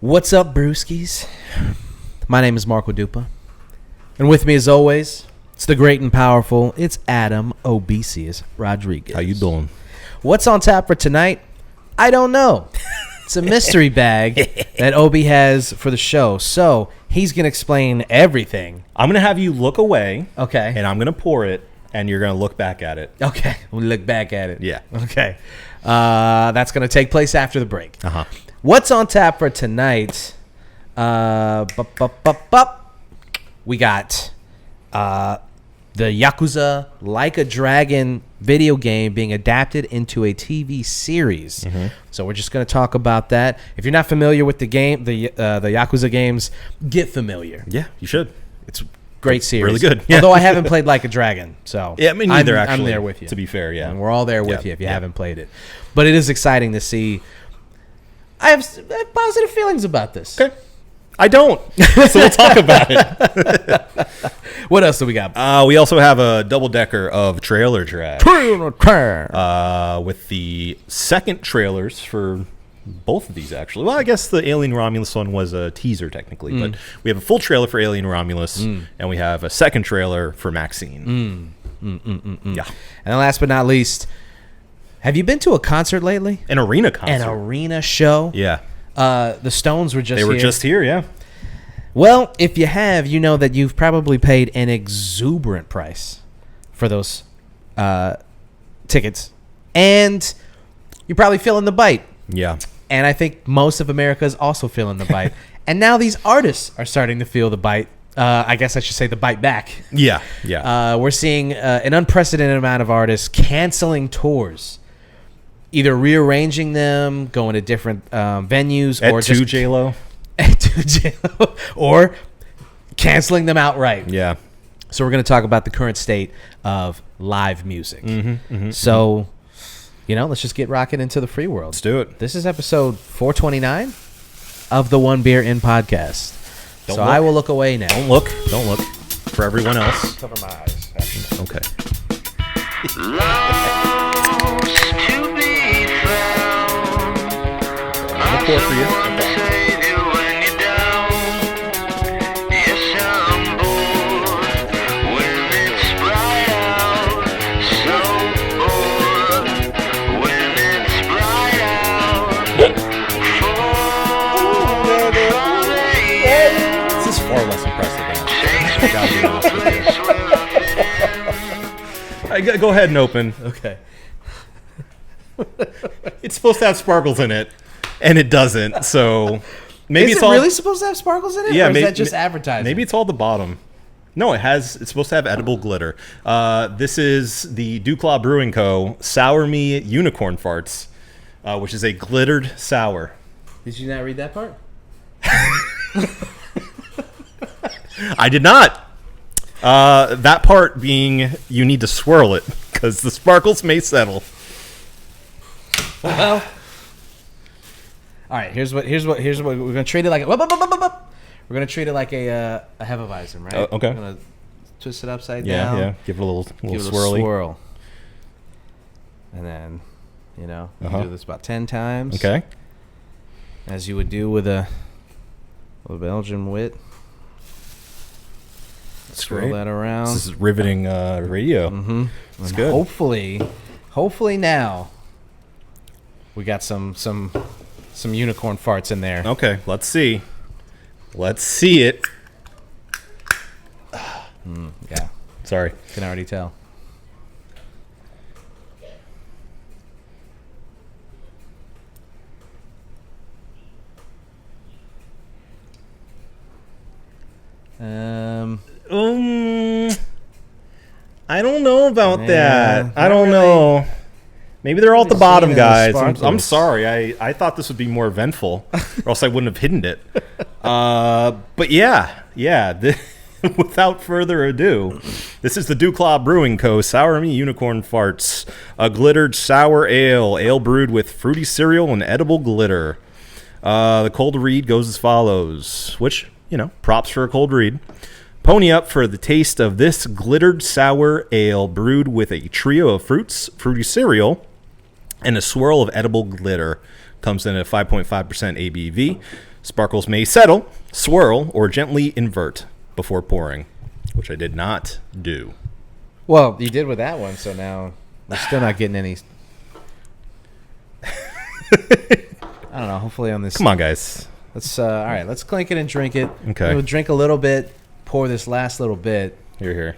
What's up, Brewskis? My name is Marco Dupa. And with me, as always, it's the great and powerful, it's Adam Obesius Rodriguez. How you doing? What's on tap for tonight? I don't know. It's a mystery bag that Obi has for the show. So he's going to explain everything. I'm going to have you look away. Okay. And I'm going to pour it, and you're going to look back at it. Okay. We'll look back at it. Yeah. Okay. That's going to take place after the break. Uh-huh. What's on tap for tonight? We got the Yakuza Like a Dragon video game being adapted into a TV series. Mm-hmm. So we're just going to talk about that. If you're not familiar with the game, the Yakuza games, get familiar. Yeah, you should. It's great series. Really good. Yeah. Although I haven't played Like a Dragon, so yeah, me neither. I'm there with you. To be fair, yeah, and we're all there with you if you haven't played it. But it is exciting to see. I have positive feelings about this. Okay. I don't. So we'll talk about it. What else do we got? We also have a double-decker of trailer trash. With the second trailers for both of these, actually. Well, I guess the Alien Romulus one was a teaser, technically. But we have a full trailer for Alien Romulus, and we have a second trailer for Maxxxine. Yeah. And then last but not least, have you been to a concert lately? An arena concert. An arena show? Yeah. The Stones were just here. They were just here, yeah. Well, if you have, you know that you've probably paid an exuberant price for those tickets. And you're probably feeling the bite. Yeah. And I think most of America is also feeling the bite. And now these artists are starting to feel the bite. I guess I should say the bite back. Yeah, yeah. We're seeing an unprecedented amount of artists canceling tours. Either rearranging them, going to different venues, or just J-Lo. J-Lo, or canceling them outright. Yeah. So we're going to talk about the current state of live music. So, let's just get rocking into the free world. Let's do it. This is episode 429 of the One Beer In podcast. Don't so look. I will look away now. Don't look. Don't look. For everyone else. Cover my eyes. Actually. Okay. I'll pour for you. This is far less impressive than Go ahead and open. Okay. It's supposed to have sparkles in it, and it doesn't. So maybe Is it really supposed to have sparkles in it? Yeah, or is that just advertising? Maybe it's all the bottom. No, it's supposed to have edible glitter. This is the Duclaw Brewing Co. Sour Me Unicorn Farts, which is a glittered sour. Did you not read that part? I did not. That part being you need to swirl it because the sparkles may settle. Well, all right. Here's what we're gonna treat it like. We're gonna treat it like a Hefeweizen, right? Okay. We're gonna twist it upside down. Yeah. Give it a little Give it a swirly. swirl, and then you do this about 10 times. Okay. As you would do with a Belgian wit. Swirl that around. This is riveting radio. Mm-hmm. It's And good. Hopefully now we got some unicorn farts in there. Okay, let's see. Let's see it. Yeah, Sorry. can already tell. I don't know about that. I not don't really. know. Maybe they're all at the Really bottom, seeing those guys. I'm sparkles. sorry. I thought this would be more eventful, or else I wouldn't have hidden it. But yeah. Without further ado, this is the Duclaw Brewing Co. Sour Me Unicorn Farts, a glittered sour ale brewed with fruity cereal and edible glitter. The cold read goes as follows, which, props for a cold read. Pony up for the taste of this glittered sour ale brewed with a trio of fruits, fruity cereal, and a swirl of edible glitter. Comes in at 5.5% ABV. Sparkles may settle, swirl, or gently invert before pouring, which I did not do. Well, you did with that one, so now we're still not getting any. I don't know. Hopefully on this. Come on, guys. Let's all right. Let's clink it and drink it. Okay. We'll drink a little bit. Pour this last little bit. Here.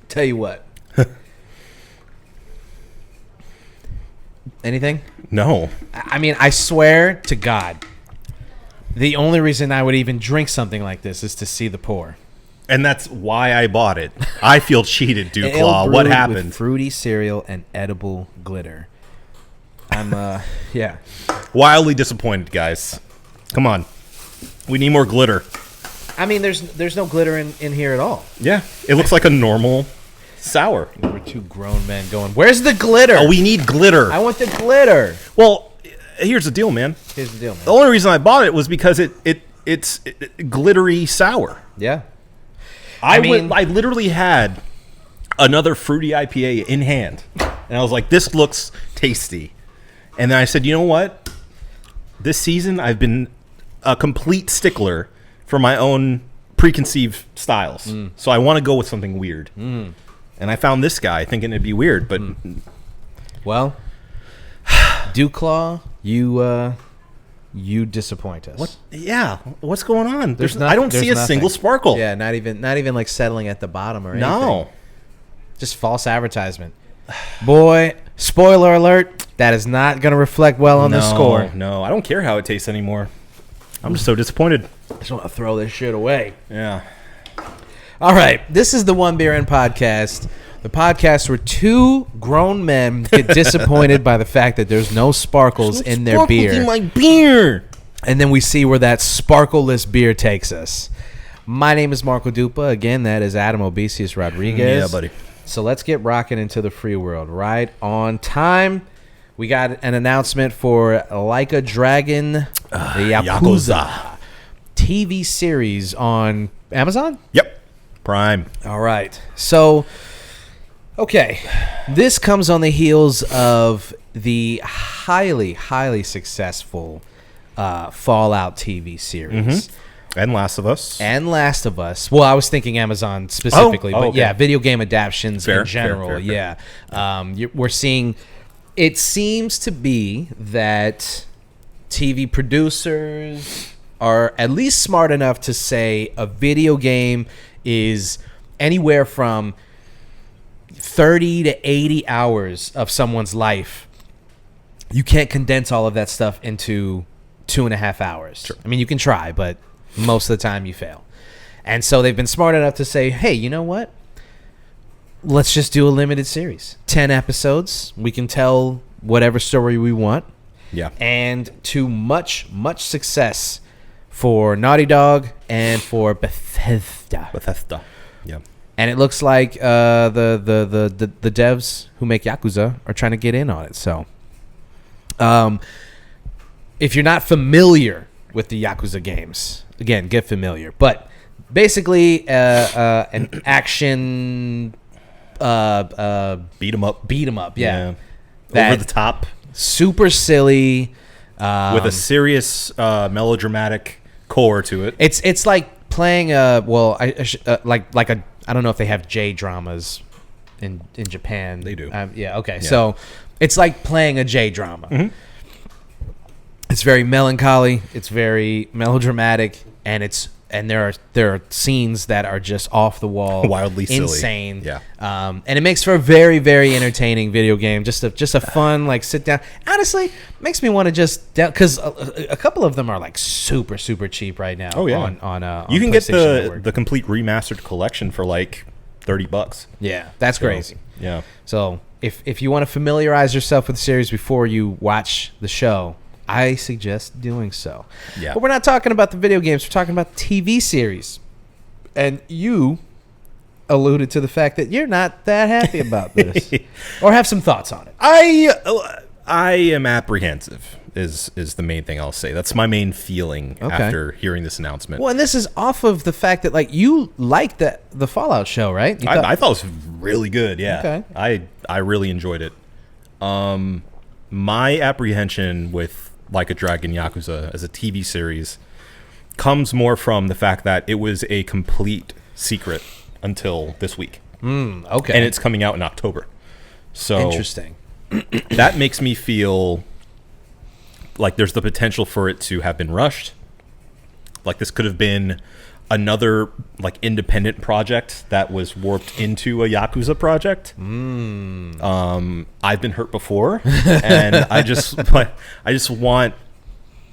Tell you what. Anything? No. I mean, I swear to God, the only reason I would even drink something like this is to see the pour. And that's why I bought it. I feel cheated, Ale Duclaw. brewed What with happened? fruity cereal and edible glitter. I'm yeah. Wildly disappointed, guys. Come on. We need more glitter. I mean, there's no glitter in here at all. Yeah. It looks like a normal sour. We're two grown men going, where's the glitter? Oh, we need glitter. I want the glitter. Well, here's the deal, man. Here's the deal, man. The only reason I bought it was because it's glittery sour. Yeah. I literally had another fruity IPA in hand, and I was like, this looks tasty. And then I said, you know what? This season, I've been a complete stickler for my own preconceived styles. So I want to go with something weird. And I found this guy thinking it'd be weird, but... Well, Duclaw, you disappoint us. What? Yeah. What's going on? There's I don't see a nothing. single sparkle. Yeah, not even like settling at the bottom or anything. No. Just false advertisement. Boy, spoiler alert, that is not going to reflect well on the score. No, I don't care how it tastes anymore. I'm just so disappointed. I just want to throw this shit away. Yeah. All right, this is the One Beer In podcast. The podcast where two grown men get disappointed by the fact that there's no sparkles in their beer. In my beer. And then we see where that sparkleless beer takes us. My name is Marco Dupa. Again, that is Adam Obesius Rodriguez. Yeah, buddy. So let's get rocking into the free world. Right on time. We got an announcement for Like a Dragon, the Yakuza TV series on Amazon? Yep. Prime. All right. So, okay. This comes on the heels of the highly, highly successful Fallout TV series. And Last of Us. And Last of Us. Well, I was thinking Amazon specifically, but okay. yeah, video game adaptions Fair, in general. fair. Yeah. We're seeing, it seems to be that TV producers are at least smart enough to say a video game is anywhere from 30 to 80 hours of someone's life. You can't condense all of that stuff into 2.5 hours. Sure. I mean, you can try, but most of the time you fail. And so they've been smart enough to say, hey, you know what? Let's just do a limited series. 10 episodes. We can tell whatever story we want. Yeah. And to much, much success for Naughty Dog and for Bethesda. Yeah. And it looks like the devs who make Yakuza are trying to get in on it. So, if you're not familiar with the Yakuza games, again, get familiar. But basically, an action Beat 'em up. Yeah. Over the top. Super silly. With a serious melodramatic core to it. It's like playing I don't know if they have J dramas in Japan. They do. Yeah. Okay. Yeah. So it's like playing a J drama. Mm-hmm. It's very melancholy. It's very melodramatic, and there are scenes that are just off the wall, wildly silly, insane. Yeah. And it makes for a very, very entertaining video game. Just a fun like sit down. Honestly, makes me want to just because a couple of them are like super, super cheap right now. Oh yeah. On you can get Network. the complete remastered collection for like $30. Yeah, that's crazy. Yeah. So if you want to familiarize yourself with the series before you watch the show, I suggest doing so. Yeah. But we're not talking about the video games. We're talking about the TV series. And you alluded to the fact that you're not that happy about this. Or have some thoughts on it. I am apprehensive is the main thing I'll say. That's my main feeling after hearing this announcement. Well, and this is off of the fact that like you liked the Fallout show, right? I thought it was really good. Yeah, okay. I really enjoyed it. My apprehension with Like a Dragon Yakuza as a TV series comes more from the fact that it was a complete secret until this week. Okay, and it's coming out in October. So interesting. That makes me feel like there's the potential for it to have been rushed. Like this could have been another like independent project that was warped into a Yakuza project. I've been hurt before, and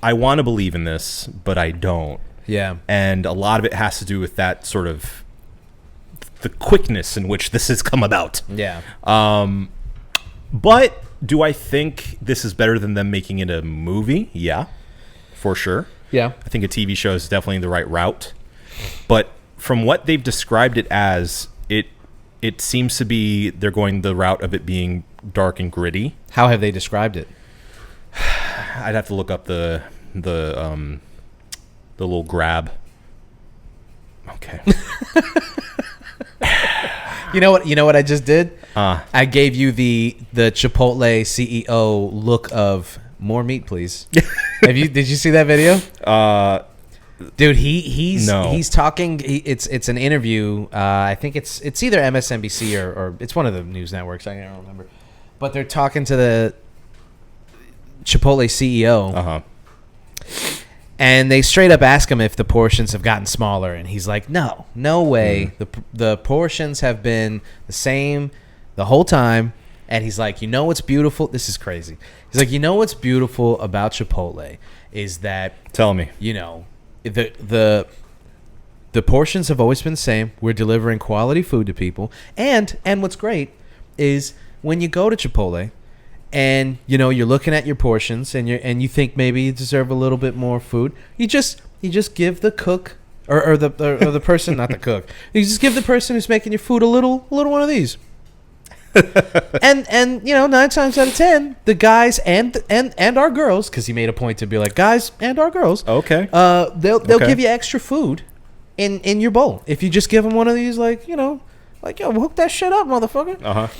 I want to believe in this, but I don't. Yeah, and a lot of it has to do with that sort of the quickness in which this has come about. Yeah. But do I think this is better than them making it a movie? Yeah, for sure. Yeah. I think a TV show is definitely the right route. But from what they've described it as, it seems to be they're going the route of it being dark and gritty. How have they described it? I'd have to look up the little grab. Okay. You know what I just did? I gave you the Chipotle CEO look of more meat, please. Did you see that video? Dude, he's talking. It's an interview. I think it's either MSNBC or it's one of the news networks. I don't remember, but they're talking to the Chipotle CEO. And they straight up ask him if the portions have gotten smaller, and he's like, "No way. The portions have been the same the whole time." And he's like, "You know what's beautiful? This is crazy." He's like, "You know what's beautiful about Chipotle is that tell me, you know, the portions have always been the same. We're delivering quality food to people, and what's great is when you go to Chipotle." And you know you're looking at your portions, and you think maybe you deserve a little bit more food. You just give the cook or the person, not the cook. You just give the person who's making your food a little one of these. and you know 9 times out of 10 the guys and our girls, because he made a point to be like guys and our girls. Okay. They'll give you extra food in your bowl if you just give them one of these, like yo, hook that shit up, motherfucker.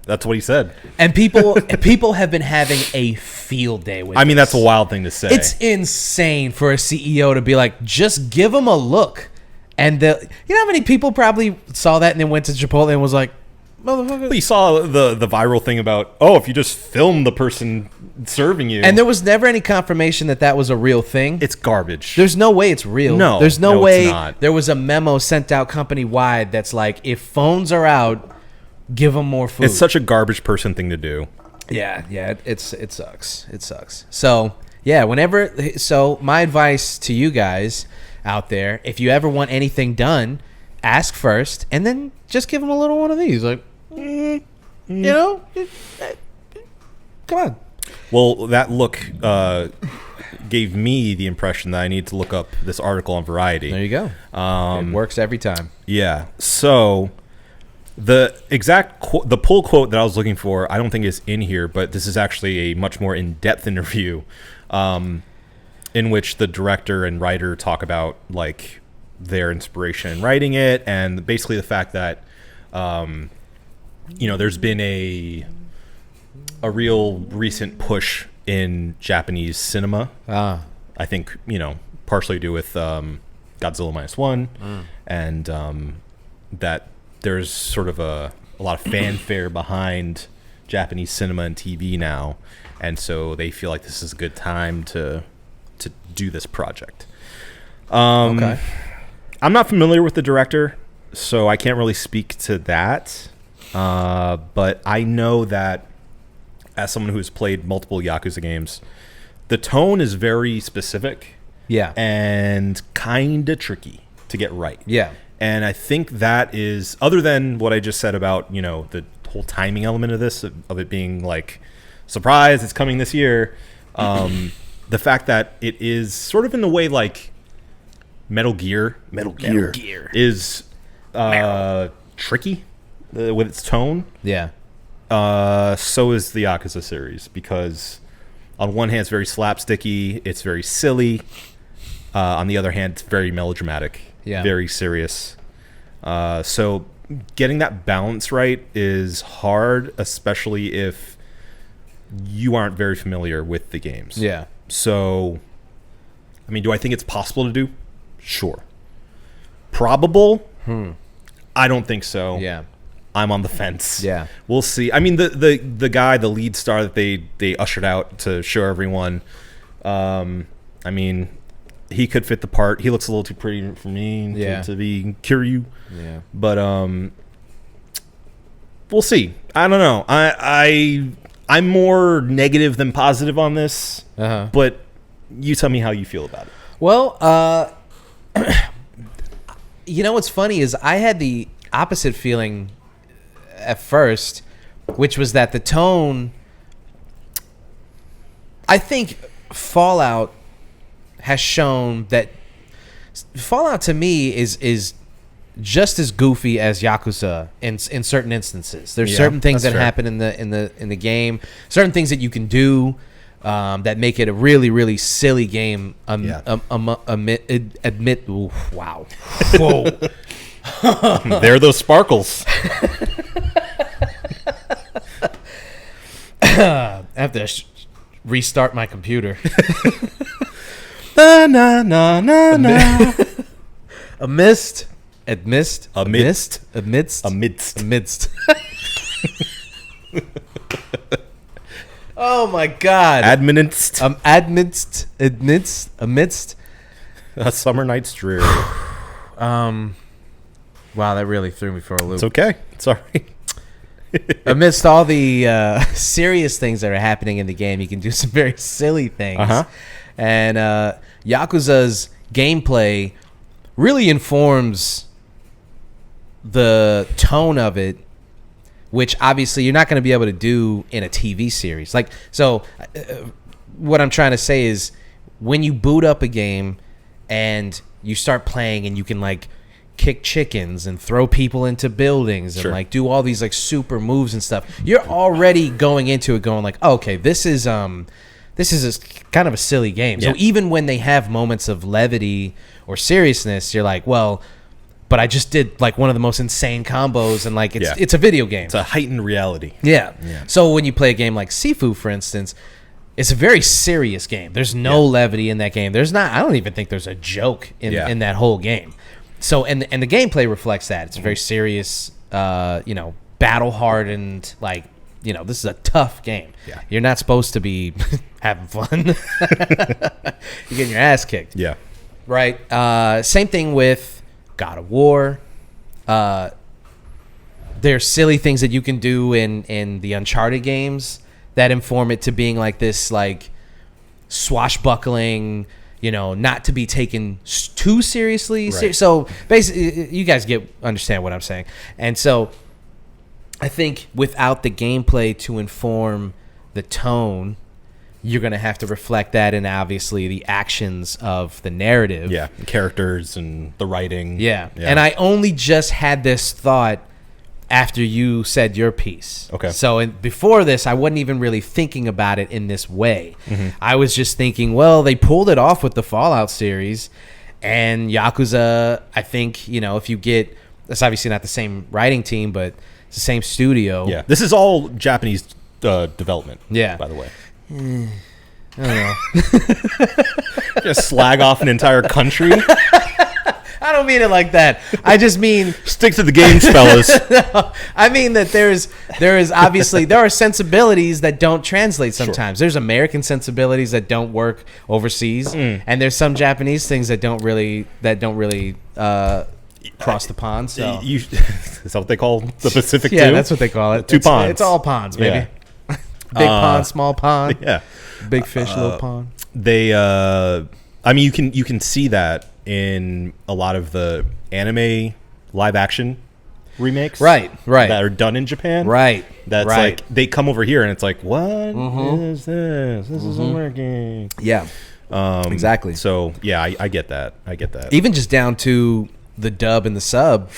That's what he said. And people have been having a field day with I mean, that's a wild thing to say. It's insane for a CEO to be like, just give them a look. And you know how many people probably saw that and then went to Chipotle and was like, motherfucker. Well, you saw the viral thing about, if you just film the person serving you. And there was never any confirmation that was a real thing. It's garbage. There's no way it's real. No. There's no way it's not. There was a memo sent out company-wide that's like, if phones are out, give them more food. It's such a garbage person thing to do. Yeah, it sucks. It sucks. So yeah, so my advice to you guys out there, if you ever want anything done, ask first, and then just give them a little one of these. Like, you know, come on. Well, that look gave me the impression that I need to look up this article on Variety. There you go. It works every time. Yeah. So the exact the pull quote that I was looking for, I don't think is in here, but this is actually a much more in-depth interview in which the director and writer talk about like their inspiration in writing it, and basically the fact that there's been a real recent push in Japanese cinema. I think partially to do with Godzilla -1, and that there's sort of a lot of fanfare behind Japanese cinema and TV now, and so they feel like this is a good time to do this project. Okay. I'm not familiar with the director, so I can't really speak to that. But I know that as someone who's played multiple Yakuza games, the tone is very specific. Yeah. And kind of tricky to get right. Yeah. And I think that is, other than what I just said about, the whole timing element of this, of it being like, surprise, it's coming this year. The fact that it is sort of in a way like Metal Gear is tricky with its tone. Yeah. So is the Yakuza series, because on one hand, it's very slapsticky. It's very silly. On the other hand, it's very melodramatic. Yeah. Very serious. So getting that balance right is hard, especially if you aren't very familiar with the games. Yeah. So, I mean, do I think it's possible to do? Sure. Probable? I don't think so. Yeah. I'm on the fence. Yeah. We'll see. I mean, the guy, the lead star that they ushered out to show everyone, I mean, he could fit the part. He looks a little too pretty for me to be Kiryu. Yeah. But we'll see. I don't know. I'm more negative than positive on this. But you tell me how you feel about it. Well, you know what's funny is I had the opposite feeling at first, which was that the tone. I think Fallout has shown that Fallout to me is just as goofy as Yakuza in certain instances. There's certain things that happen in the game, certain things that you can do that make it a really, really silly game. Wow. Whoa. There are those sparkles. I have to restart my computer. Amidst. Oh my God. Amidst. Amidst. A summer night's dreary. Wow, that really threw me for a loop. It's okay. It's all right. Amidst all the serious things that are happening in the game, you can do some very silly things. And Yakuza's gameplay really informs the tone of it, which obviously you're not going to be able to do in a TV series. Like, so what I'm trying to say is when you boot up a game and you start playing and you can like kick chickens and throw people into buildings and like do all these like super moves and stuff, you're already going into it going like, oh, okay, this is kind of a silly game. So even when they have moments of levity or seriousness, you're like, well, but I just did like one of the most insane combos, and like it's a video game. It's a heightened reality. Yeah. So when you play a game like Sifu, for instance, it's a very serious game. There's no levity in that game. There's not. I don't even think there's a joke in that whole game. So and the gameplay reflects that. It's very serious. Battle hardened. Like, this is a tough game. Yeah. You're not supposed to be having fun. You're getting your ass kicked. Yeah. Right. Same thing with God of War. There's silly things that you can do in the Uncharted games that inform it to being like this, like swashbuckling, not to be taken too seriously. Right. So basically, you guys understand what I'm saying. And so I think without the gameplay to inform the tone, you're going to have to reflect that in obviously the actions of the narrative. Yeah, the characters and the writing. Yeah. And I only just had this thought after you said your piece. Okay. So before this, I wasn't even really thinking about it in this way. I was just thinking, well, they pulled it off with the Fallout series, and Yakuza, I think, if you get, that's obviously not the same writing team, but it's the same studio. Yeah. This is all Japanese development. Yeah. By the way. I don't know. Just slag off an entire country. I don't mean it like that. I just mean stick to the games, fellas. No, I mean that there is obviously there are sensibilities that don't translate sometimes. There's American sensibilities that don't work overseas, and there's some Japanese things that don't really cross the pond. So is that what they call the Pacific? Yeah, that's what they call it. Two ponds. It's all ponds, baby. Yeah. Big pond, small pond. Yeah. Big fish, little pond. They, I mean, you can see that in a lot of the anime live action remakes, right, that are done in Japan, right. That's like they come over here and it's like, what is this? This isn't working. Yeah, exactly. So yeah, I get that. Even just down to the dub and the sub,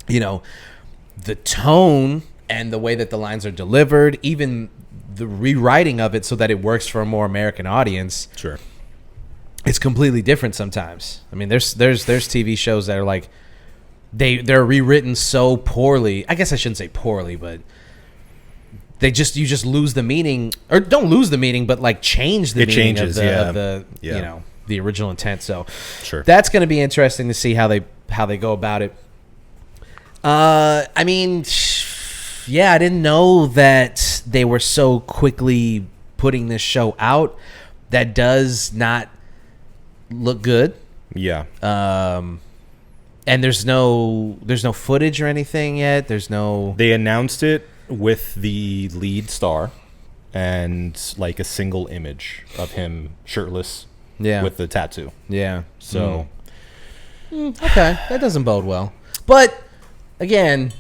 the tone and the way that the lines are delivered, even the rewriting of it so that it works for a more American audience. Sure. It's completely different sometimes. I mean, there's TV shows that are like they're rewritten so poorly. I guess I shouldn't say poorly, but you just lose the meaning, or don't lose the meaning, but like change the meaning of the you know, the original intent. So sure, that's going to be interesting to see how they go about it. I mean, yeah, I didn't know that they were so quickly putting this show out. That does not look good. Yeah. And there's no footage or anything yet. They announced it with the lead star and like a single image of him shirtless. Yeah. With the tattoo. Yeah. So. Okay, that doesn't bode well. But again,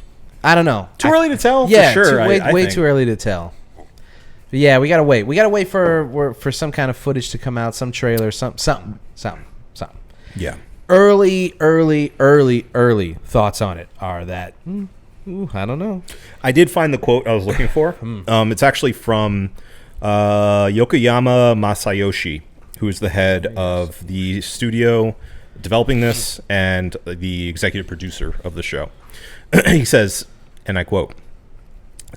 I don't know. Too early to tell. Yeah, for sure. Way too early to tell. But yeah, we gotta wait. We gotta wait for some kind of footage to come out, some trailer, something. Yeah. Early thoughts on it are that I don't know. I did find the quote I was looking for. It's actually from Yokoyama Masayoshi, who is the head of the studio developing this and the executive producer of the show. He says, and I quote,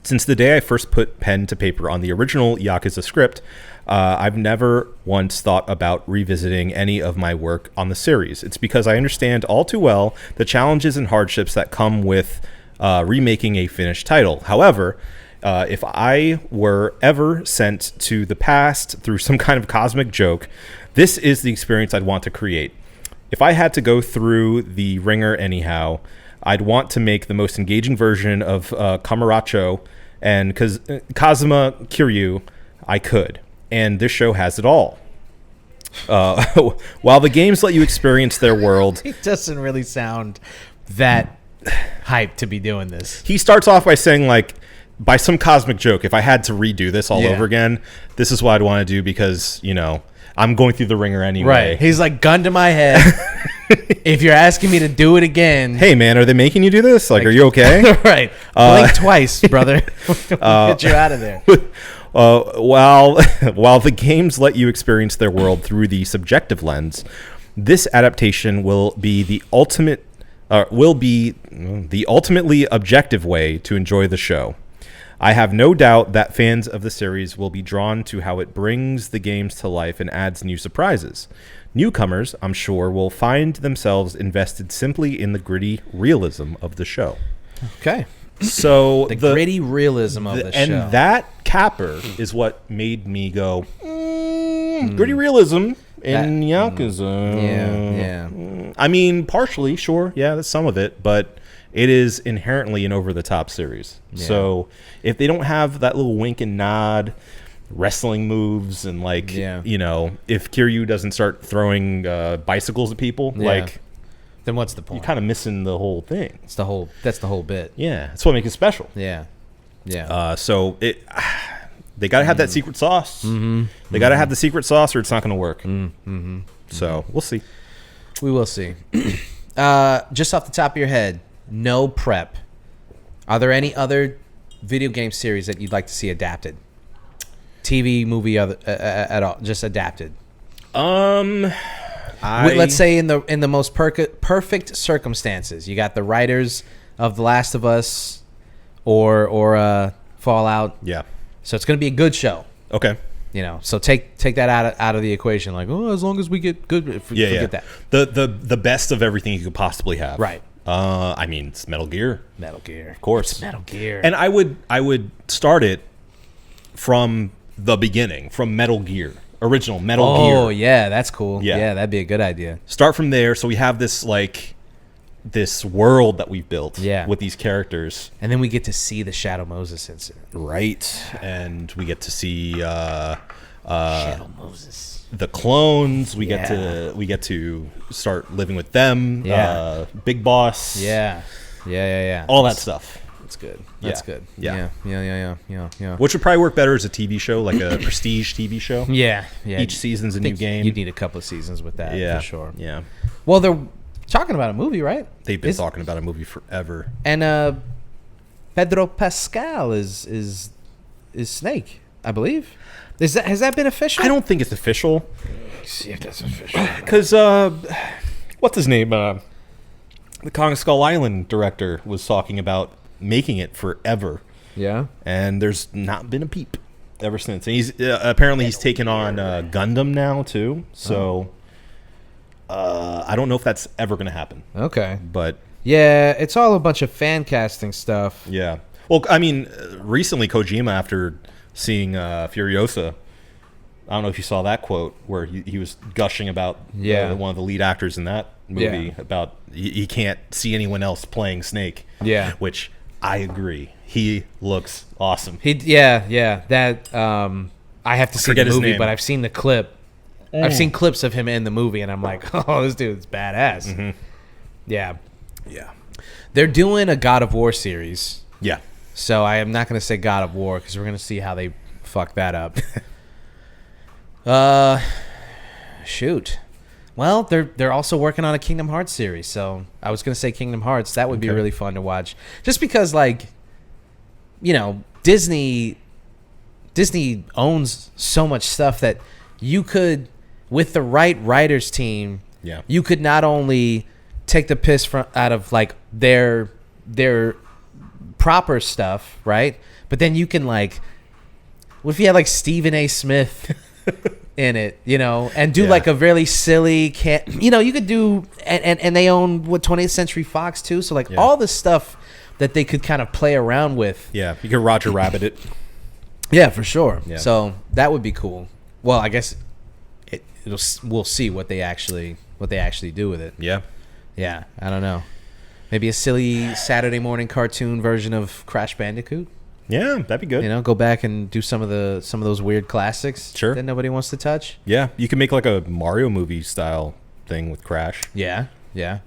"Since the day I first put pen to paper on the original Yakuza script, I've never once thought about revisiting any of my work on the series. It's because I understand all too well the challenges and hardships that come with remaking a finished title. However, if I were ever sent to the past through some kind of cosmic joke, this is the experience I'd want to create. If I had to go through the ringer anyhow, I'd want to make the most engaging version of Kamaracho and Kazuma Kiryu I could. And this show has it all. While the games let you experience their world..." It doesn't really sound that hyped to be doing this. He starts off by saying, like, by some cosmic joke, if I had to redo this all over again, this is what I'd want to do because, you know, I'm going through the ringer anyway. Right. He's like, gun to my head. If you're asking me to do it again. Hey, man, are they making you do this? Like, are you okay? Right. Blink twice, brother. Get you out of there. While the games let you experience their world through the subjective lens, this adaptation will be the ultimately objective way to enjoy the show. I have no doubt that fans of the series will be drawn to how it brings the games to life and adds new surprises. Newcomers, I'm sure, will find themselves invested simply in the gritty realism of the show. Okay. So the gritty realism of the show. And that capper is what made me go, gritty realism in Yakuza. Yeah. I mean, partially, sure. Yeah, that's some of it. But it is inherently an over-the-top series. Yeah. So if they don't have that little wink and nod, wrestling moves, and like, you know, if Kiryu doesn't start throwing bicycles at people, like, then what's the point? You're kind of missing the whole thing. That's the whole bit. Yeah, that's what makes it special. Yeah. So they got to have that secret sauce. They got to have the secret sauce, or it's not going to work. So we'll see. We will see. Just off the top of your head, no prep. Are there any other video game series that you'd like to see adapted? TV, movie, at all, just adapted. Let's say in the most perfect circumstances, you got the writers of The Last of Us or Fallout. Yeah. So it's going to be a good show. Okay. You know, so take that out of the equation. Like, as long as we get good, forget that. The best of everything you could possibly have. Right. I mean, it's Metal Gear. Of course. It's Metal Gear. And I would start it from the beginning, from Metal Gear. Original Metal Gear. Oh, yeah, that's cool. Yeah, that'd be a good idea. Start from there, so we have this world that we've built with these characters. And then we get to see the Shadow Moses incident. Right. And we get to see Shadow Moses. The clones. We get to start living with them. Yeah. Big Boss. Yeah. All that stuff. That's good. That's good. Yeah. Which would probably work better as a TV show, like a prestige TV show. Yeah. Each season's a new game. You'd need a couple of seasons with that, for sure. Yeah. Well, they're talking about a movie, right? They've been talking about a movie forever. And Pedro Pascal is Snake. I believe. Has that been official? I don't think it's official. Let's see if that's official. Because, what's his name? The Kong Skull Island director was talking about making it forever. Yeah. And there's not been a peep ever since. And he's apparently he's taken on Gundam now, too. So I don't know if that's ever going to happen. Okay. But yeah, it's all a bunch of fan casting stuff. Yeah. Well, I mean, recently Kojima, after seeing Furiosa, I don't know if you saw that quote where he was gushing about one of the lead actors in that movie about he can't see anyone else playing Snake. Yeah. Which I agree. He looks awesome. That I have to see the movie, name. but I've seen the clip. I've seen clips of him in the movie, and I'm like, oh, this dude's badass. Mm-hmm. Yeah. Yeah. They're doing a God of War series. Yeah. So I am not going to say God of War because we're going to see how they fuck that up. Shoot. Well, they're also working on a Kingdom Hearts series, so I was going to say Kingdom Hearts. That would be really fun to watch. Just because, like, you know, Disney owns so much stuff that you could, with the right writers team, you could not only take the piss out of, like, their proper stuff, right? But then you can, like, what if you had, like, Stephen A. Smith in it, you know, and do like a really silly you know, you could do and they own 20th Century Fox too, so like all the stuff that they could kind of play around with. Yeah, you could Roger Rabbit it. Yeah, for sure. Yeah. So that would be cool. Well, I guess we'll see what they actually do with it. Yeah. Yeah, I don't know. Maybe a silly Saturday morning cartoon version of Crash Bandicoot. Yeah, that'd be good. You know, go back and do some of those weird classics that nobody wants to touch. Yeah, you can make like a Mario movie style thing with Crash. Yeah. I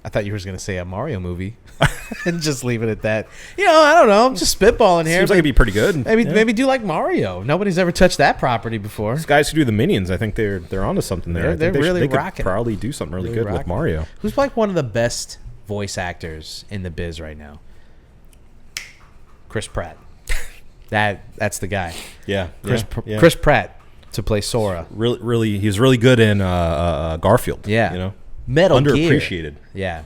thought you were going to say a Mario movie and just leave it at that. You know, I don't know. I'm just spitballing here. Seems like it'd be pretty good. Maybe do like Mario. Nobody's ever touched that property before. These guys who do the Minions, I think they're onto something there. They're really they rocking. could probably do something really good with Mario. Who's like one of the best voice actors in the biz right now? Chris Pratt. That's the guy. Yeah. Chris Pratt to play Sora. Really, he's really good in Garfield. Yeah. You know, Metal Gear. Underappreciated. Yeah.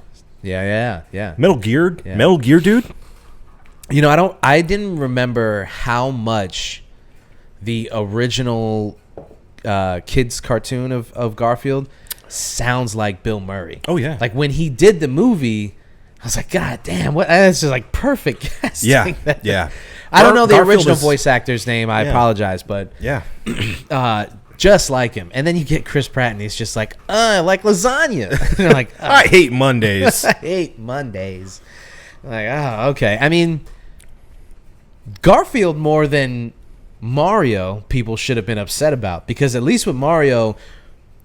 Metal Gear, dude. You know, I didn't remember how much the original kids cartoon of Garfield sounds like Bill Murray. Oh yeah. Like when he did the movie, I was like, God damn, what? That's just like perfect casting. Yeah. I don't know the original voice actor's name. I apologize, but just like him. And then you get Chris Pratt, and he's just like, I like lasagna. And you're like, I hate Mondays. I hate Mondays. I'm like, oh, okay. I mean, Garfield more than Mario, people should have been upset about, because at least with Mario,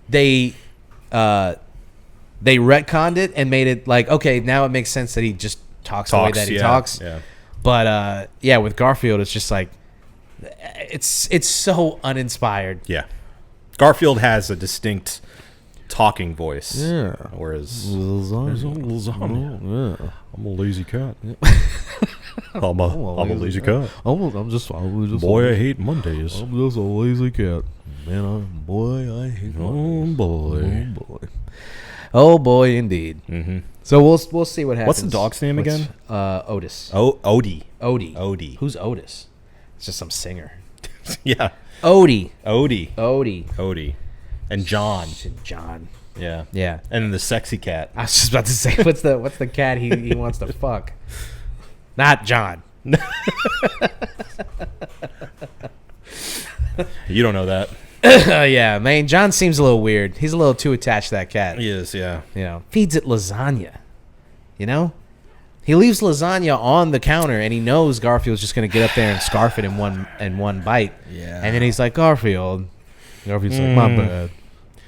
they retconned it and made it like, okay, now it makes sense that he just talks the way that he talks. Yeah. But with Garfield, it's just like it's so uninspired. Yeah. Garfield has a distinct talking voice. Yeah. Whereas lasagna. I'm a lazy cat. I'm a lazy cat. I'm just boy, I hate Mondays. I'm just a lazy cat. Man, I hate Mondays. Oh boy, indeed. Mm-hmm. So we'll see what happens. What's the dog's name again? Otis. Oh, Odie. Odie. Who's Otis? It's just some singer. Yeah. Odie. And John. John. Yeah. Yeah. And then the sexy cat. I was just about to say, what's the cat he wants to fuck? Not John. You don't know that. Yeah, man. John seems a little weird. He's a little too attached to that cat. He is, yeah. You know, feeds it lasagna. You know, he leaves lasagna on the counter, and he knows Garfield's just gonna get up there and scarf it in one bite. Yeah. And then he's like, Garfield's like, my bad.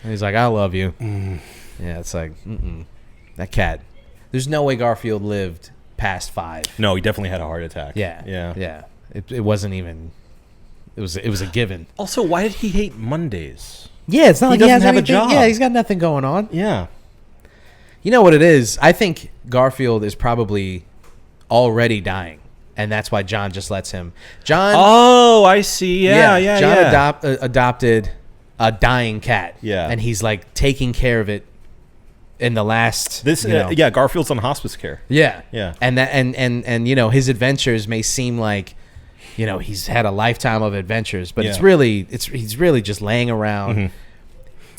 And he's like, I love you. Yeah, it's like, that cat. There's no way Garfield lived past 5. No, he definitely had a heart attack. Yeah. It wasn't even. It was a given. Also, why did he hate Mondays? Yeah, it's not like he has have anything. a job. Yeah, he's got nothing going on. Yeah. You know what it is? I think Garfield is probably already dying, and that's why John just lets him. John. Oh, I see. Yeah. John adopted a dying cat. Yeah, and he's like taking care of it. In the last, Garfield's on hospice care. Yeah, yeah, and that and his adventures may seem like, he's had a lifetime of adventures, but he's really just laying around,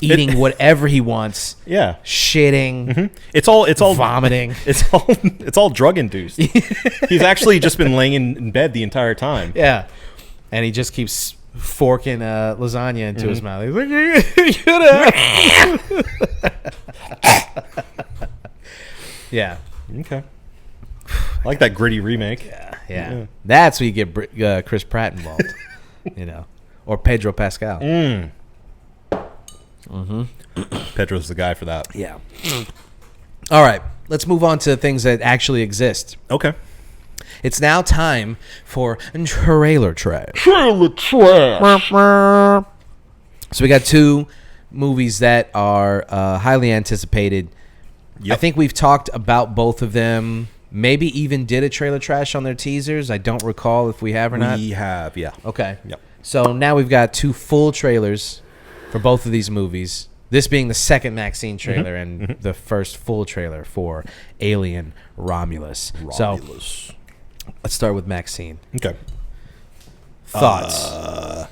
eating whatever he wants. Yeah, shitting. It's all vomiting. It's all drug induced. He's actually just been laying in bed the entire time. Yeah, and he just keeps forking lasagna into his mouth. He's like, shut up. Yeah. Okay. I like that gritty remake. Yeah. That's where you get Chris Pratt involved, or Pedro Pascal. Pedro's the guy for that. Yeah. All right. Let's move on to things that actually exist. Okay. It's now time for trailer trash. So we got 2 movies that are highly anticipated. Yep. I think we've talked about both of them. Maybe even did a trailer trash on their teasers. I don't recall if we have or not. We have, yeah. Okay. Yep. So now we've got 2 full trailers for both of these movies. This being the second Maxxxine trailer and the first full trailer for Alien Romulus. So let's start with Maxxxine. Okay. Thoughts?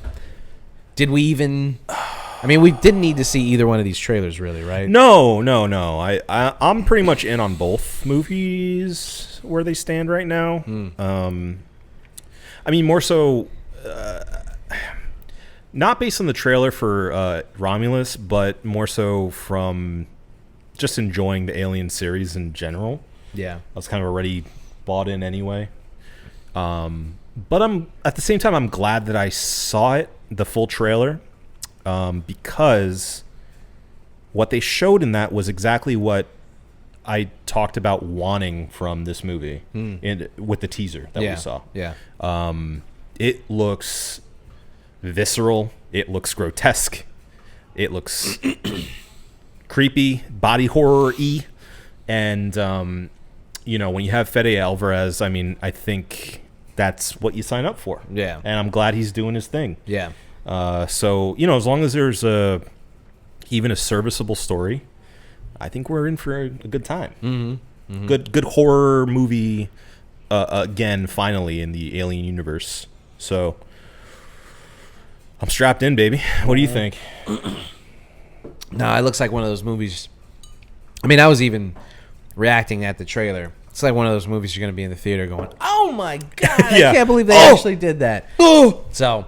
Did we even... I mean, we didn't need to see either one of these trailers, really, right? No. I'm pretty much in on both movies where they stand right now. I mean, more so, not based on the trailer for Romulus, but more so from just enjoying the Alien series in general. Yeah, I was kind of already bought in anyway. But I'm at the same time, I'm glad that I saw it, the full trailer. Because what they showed in that was exactly what I talked about wanting from this movie with the teaser that we saw. Yeah. It looks visceral. It looks grotesque. It looks creepy, body horror-y. And, when you have Fede Alvarez, I mean, I think that's what you sign up for. Yeah. And I'm glad he's doing his thing. Yeah. So, as long as there's even a serviceable story, I think we're in for a good time. Good horror movie, again, finally, in the Alien universe. So, I'm strapped in, baby. What do you think? No, it looks like one of those movies. I mean, I was even reacting at the trailer. It's like one of those movies you're going to be in the theater going, oh, my God, I can't believe they actually did that. So...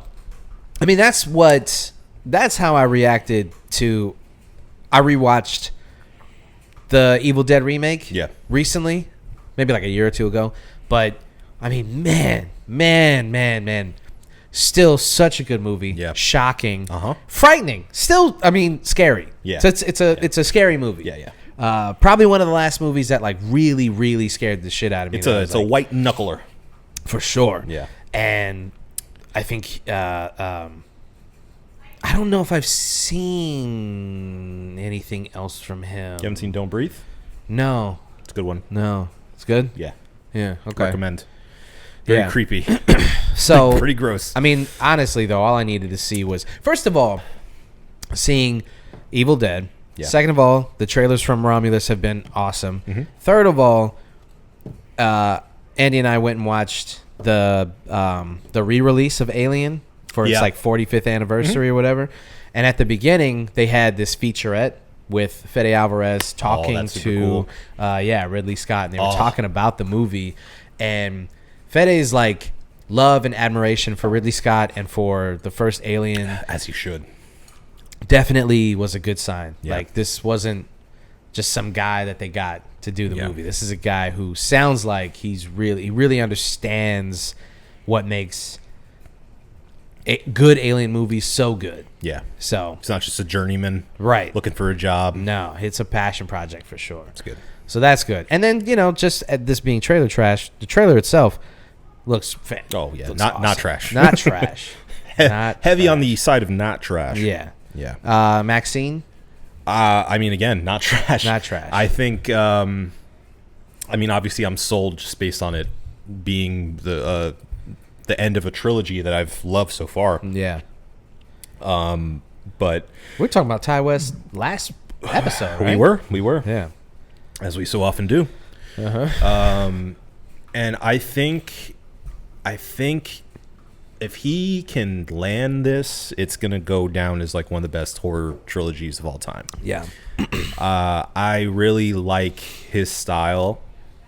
I mean, that's how I reacted to. I rewatched the Evil Dead remake recently, maybe like a year or 2 ago. But I mean, man, still such a good movie. Yeah. Shocking, frightening, still. I mean, scary. Yeah, so it's a scary movie. Yeah. Probably one of the last movies that like really scared the shit out of me. It's a white knuckler for sure. Yeah, and I think I don't know if I've seen anything else from him. You haven't seen Don't Breathe? No. It's a good one. No. It's good? Yeah. Yeah, okay. Recommend. Very creepy. So pretty gross. I mean, honestly though, all I needed to see was, first of all, seeing Evil Dead. Yeah. Second of all, the trailers from Romulus have been awesome. Third of all, Andy and I went and watched the re-release of Alien for its like 45th anniversary or whatever. And at the beginning, they had this featurette with Fede Alvarez talking to Ridley Scott, and they were talking about the movie. And Fede's like love and admiration for Ridley Scott and for the first Alien, as he should, definitely was a good sign. Yeah. Like, this wasn't just some guy that they got to do the movie. This is a guy who sounds like he really understands what makes a good Alien movie so good. Yeah. So it's not just a journeyman, right, looking for a job. No, it's a passion project for sure. It's good. So that's good. And then, just at this being trailer trash, the trailer itself looks looks awesome. Not trash. Not trash. Not heavy trash. On the side of not trash. Yeah. Yeah. Maxxxine? I mean, again, not trash. Not trash. I think, obviously I'm sold just based on it being the end of a trilogy that I've loved so far. Yeah. But We're talking about Ty West last episode, right? We were. Yeah. As we so often do. And I think if he can land this, it's gonna go down as like one of the best horror trilogies of all time. Yeah. I really like his style,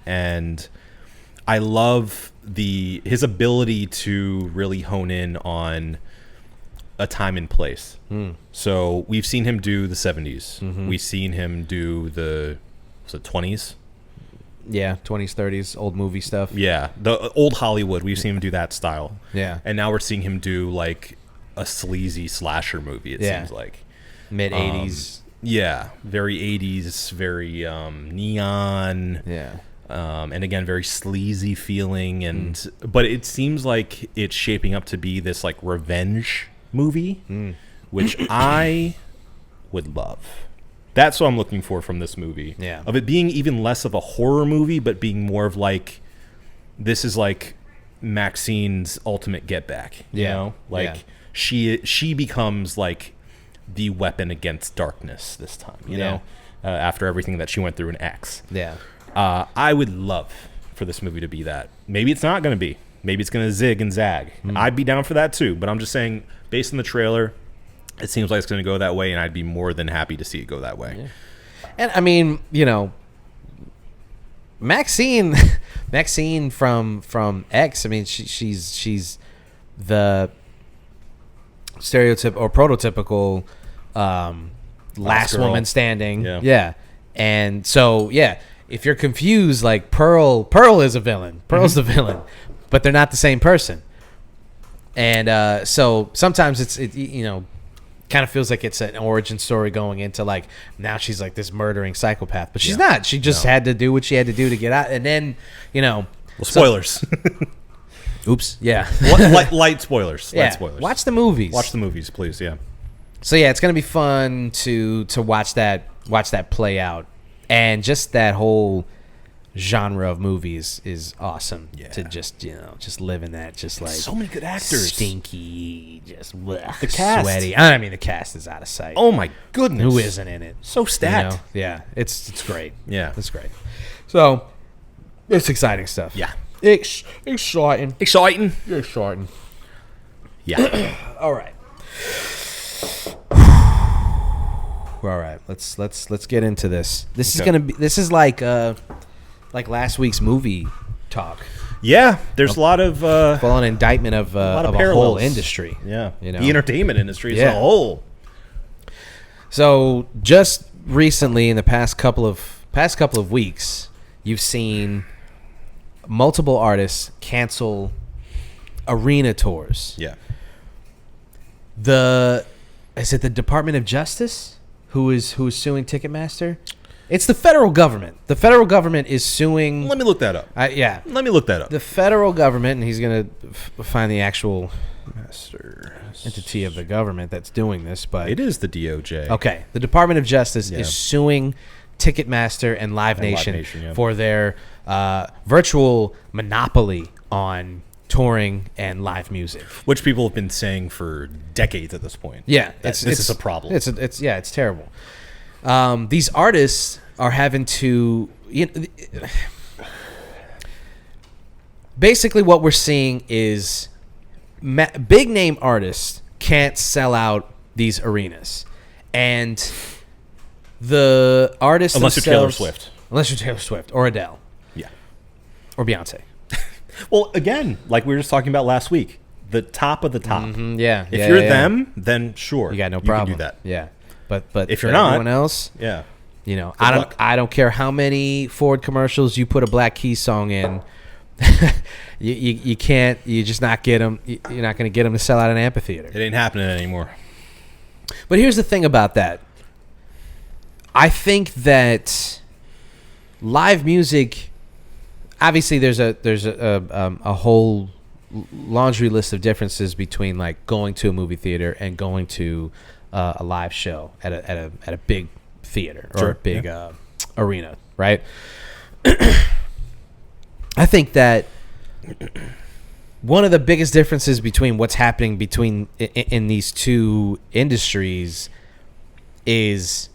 and I love his ability to really hone in on a time and place. So we've seen him do the 70s. We've seen him do the 20s. Yeah, 20s, 30s, old movie stuff. Yeah, the old Hollywood. We've seen him do that style. Yeah. And now we're seeing him do like a sleazy slasher movie, it seems like. Mid 80s. Yeah, very 80s, very neon. Yeah. And again, very sleazy feeling. But it seems like it's shaping up to be this like revenge movie, which I would love. That's what I'm looking for from this movie. Yeah. Of it being even less of a horror movie, but being more of like, this is like Maxxine's ultimate get back. You know? Like she becomes like the weapon against darkness this time, you know, after everything that she went through in X. Yeah. I would love for this movie to be that. Maybe it's not going to be. Maybe it's going to zig and zag. I'd be down for that too, but I'm just saying, based on the trailer, it seems like it's going to go that way, and I'd be more than happy to see it go that way. Yeah. And I mean, you know, Maxxine from X. I mean, she's the stereotype or prototypical last girl. woman standing. Yeah. Yeah. And so if you're confused, like Pearl is a villain. Pearl's the villain, but they're not the same person. And so sometimes it kind of feels like it's an origin story going into like now she's like this murdering psychopath, but she's not. She just had to do what she had to do to get out, and then well, spoilers. Oops. Yeah. Light spoilers. Yeah. Light spoilers. Watch the movies. Watch the movies, please. Yeah. So yeah, it's gonna be fun to watch that play out, and just that whole genre of movies is awesome. To just live in that, just like so many good actors, stinky, just the cast, sweaty. I mean, the cast is out of sight. Oh my goodness, who isn't in it? So stacked. Yeah, it's great. Yeah, it's great. So it's exciting stuff. Yeah, exciting. Yeah. All right. All right. Let's get into this. This is like last week's movie talk. Yeah, there's a lot of full on indictment of a whole industry. Yeah, you know, the entertainment industry as a whole. So just recently, in the past couple of weeks, you've seen multiple artists cancel arena tours. Yeah. Is it the Department of Justice who is suing Ticketmaster? It's the federal government. The federal government is suing. Let me look that up. Yeah. Let me look that up. The federal government, and he's going to find the actual entity of the government that's doing this, but it is the DOJ. Okay. The Department of Justice is suing Ticketmaster and Live Nation, for their virtual monopoly on touring and live music, which people have been saying for decades at this point. Yeah, this is a problem. It's terrible. These artists are having to, basically what we're seeing is big name artists can't sell out these arenas, and the artists unless you're Taylor Swift or Adele, or Beyonce. Well, again, like we were just talking about last week, the top of the top. Yeah. If you're them, then sure, you got no problem. You can do that. Yeah. But if you're not, everyone else, Good I don't care how many Ford commercials you put a Black Keys song in, you can't. You just not get them. You're not going to get them to sell out an amphitheater. It ain't happening anymore. But here's the thing about that. I think that live music. Obviously, there's a whole laundry list of differences between like going to a movie theater and going to a live show at a big theater or a big arena, right? I think that one of the biggest differences between what's happening between in these two industries is,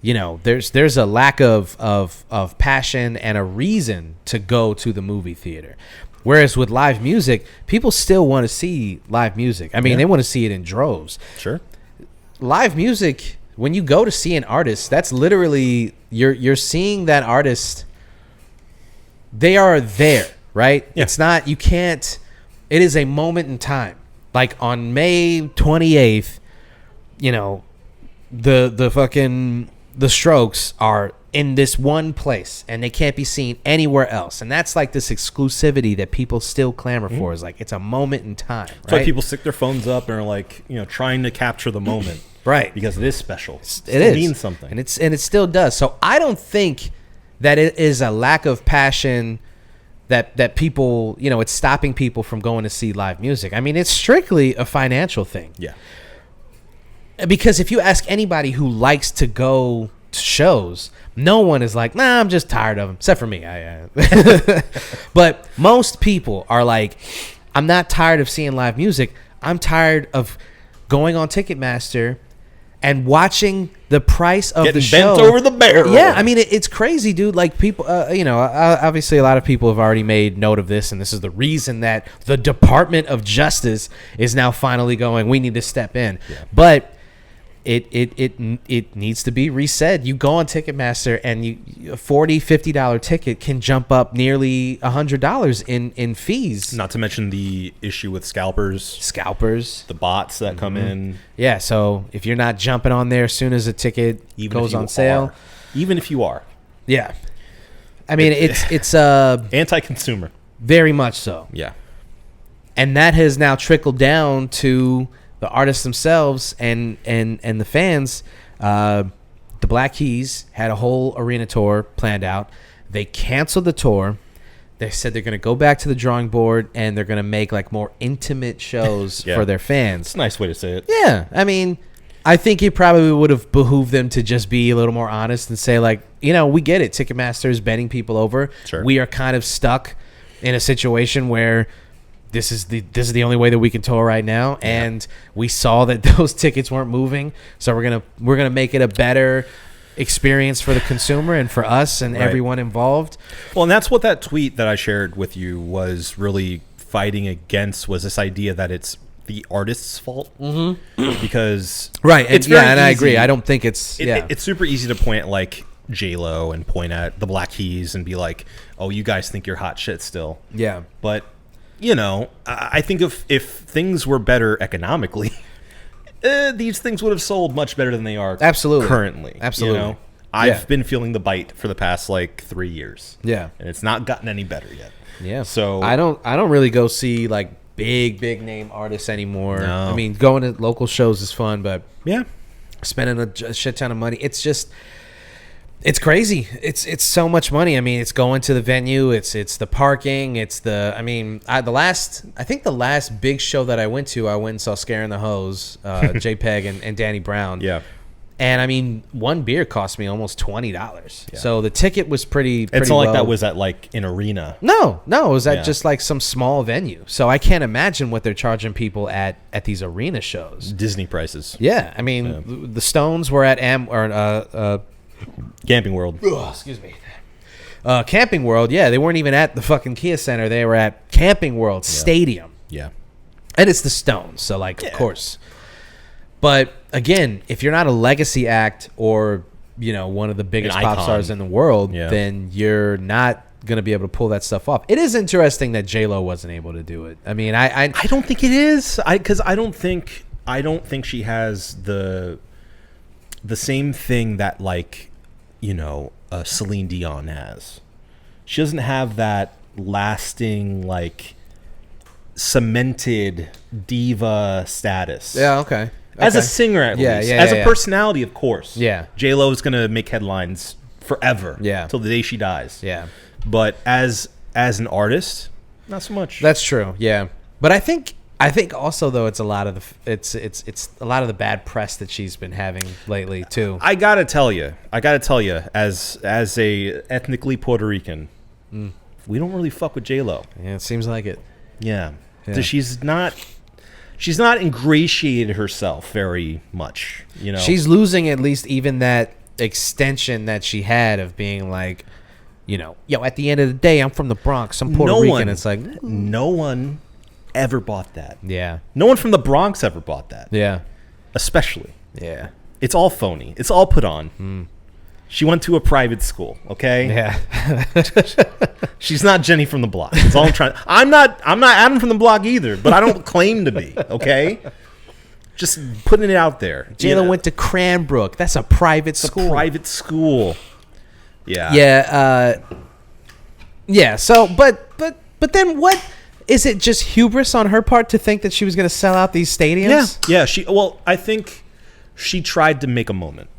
you know, there's a lack of passion and a reason to go to the movie theater. Whereas with live music, people still want to see live music. I mean, they want to see it in droves. Sure. Live music, when you go to see an artist, that's literally you're seeing that artist. They are there, right? Yeah. It's not, you can't, it is a moment in time. Like on May 28th, you know, the Strokes are in this one place and they can't be seen anywhere else. And that's like this exclusivity that people still clamor for. Is like, it's a moment in time. That's why people stick their phones up and are like, you know, trying to capture the moment. Right. Because it is special. It means something. And it still does. So I don't think that it is a lack of passion that people, you know, it's stopping people from going to see live music. I mean, it's strictly a financial thing. Yeah. Because if you ask anybody who likes to go to shows, no one is like, nah, I'm just tired of them, except for me. But most people are like, I'm not tired of seeing live music. I'm tired of going on Ticketmaster and watching the price of the show. Bent over the barrel. Yeah, I mean, it's crazy, dude. Like, people, you know, obviously a lot of people have already made note of this, and this is the reason that the Department of Justice is now finally going, we need to step in. Yeah. But it needs to be reset. You go on Ticketmaster and a $40-$50 ticket can jump up nearly $100 in fees. Not to mention the issue with scalpers, the bots that come in. Yeah, so if you're not jumping on there as soon as a ticket goes on sale, even if you are, yeah, I mean it's anti-consumer, very much so. Yeah, and that has now trickled down to the artists themselves and the fans. The Black Keys had a whole arena tour planned out. They canceled the tour. They said they're going to go back to the drawing board and they're going to make like more intimate shows for their fans. It's a nice way to say it. Yeah. I mean, I think it probably would have behooved them to just be a little more honest and say, like, you know, we get it. Ticketmaster is bending people over. Sure. We are kind of stuck in a situation where this is the only way that we can tour right now, and we saw that those tickets weren't moving, so we're gonna make it a better experience for the consumer and for us and everyone involved. Well, and that's what that tweet that I shared with you was really fighting against, was this idea that it's the artist's fault. Because it's and I agree. I don't think it's it's super easy to point at like J-Lo and point at the Black Keys and be like, oh, you guys think you're hot shit still. Yeah, but you know, I think if things were better economically, these things would have sold much better than they are currently. Absolutely. You know? I've been feeling the bite for the past like 3 years. Yeah. And it's not gotten any better yet. Yeah. So I don't really go see like big name artists anymore. No. I mean, going to local shows is fun, but spending a shit ton of money, it's crazy. It's so much money. I mean, it's going to the venue. It's the parking. It's the. I mean, the last big show that I went and saw Scaring the Hose, JPEG and Danny Brown. Yeah. And I mean, one beer cost me almost $20. Yeah. So the ticket was pretty. It's not like that was at like an arena. No, it was at just like some small venue. So I can't imagine what they're charging people at these arena shows. Disney prices. Yeah, I mean, the Stones were at Camping World. Excuse me. Camping World, they weren't even at the fucking Kia Center. They were at Camping World Stadium. Yeah. And it's the Stones, so like, of course. But again, if you're not a legacy act or, you know, one of the biggest pop stars in the world, then you're not going to be able to pull that stuff off. It is interesting that J-Lo wasn't able to do it. I mean, I don't think it is. Because I don't think she has the same thing that, like, you know, Celine Dion has. She doesn't have that lasting, like, cemented diva status. Yeah, okay. As a singer, at least. As a personality, of course. Yeah. J-Lo is going to make headlines forever. Yeah. Till the day she dies. Yeah. But as an artist, not so much. That's true. Yeah. But I think also though it's a lot of the bad press that she's been having lately too. I gotta tell you, as a ethnically Puerto Rican, we don't really fuck with J-Lo. Yeah, it seems like it. Yeah. Yeah. She's not ingratiated herself very much, you know. She's losing at least even that extension that she had of being like, you know, yo, at the end of the day, I'm from the Bronx, I'm Puerto Rican. It's like, no one ever bought that. yeah. No one from the Bronx ever bought that. Yeah. Especially. Yeah. It's all phony. It's all put on. She went to a private school, okay? Yeah. She's not Jenny from the block. That's all I'm trying. I'm not Adam from the block either, but I don't claim to be, okay? Just putting it out there. Jayla went to Cranbrook. That's a private school. Private school. Yeah. Yeah. Yeah. So, but then what? Is it just hubris on her part to think that she was going to sell out these stadiums? Yeah. I think she tried to make a moment.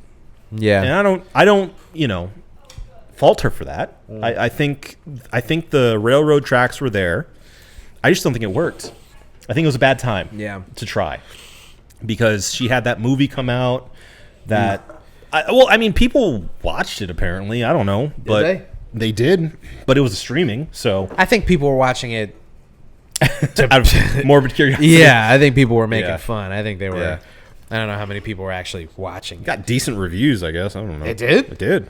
Yeah. And I don't, you know, fault her for that. I think the railroad tracks were there. I just don't think it worked. I think it was a bad time. Yeah. To try, because she had that movie come out that, people watched it apparently. I don't know, but they did. But it was streaming, so I think people were watching it. out of morbid curiosity. Yeah, I think people were making Yeah. fun. I think they were. Yeah. I don't know how many people were actually watching. Got decent reviews, I guess. I don't know. It did? It did.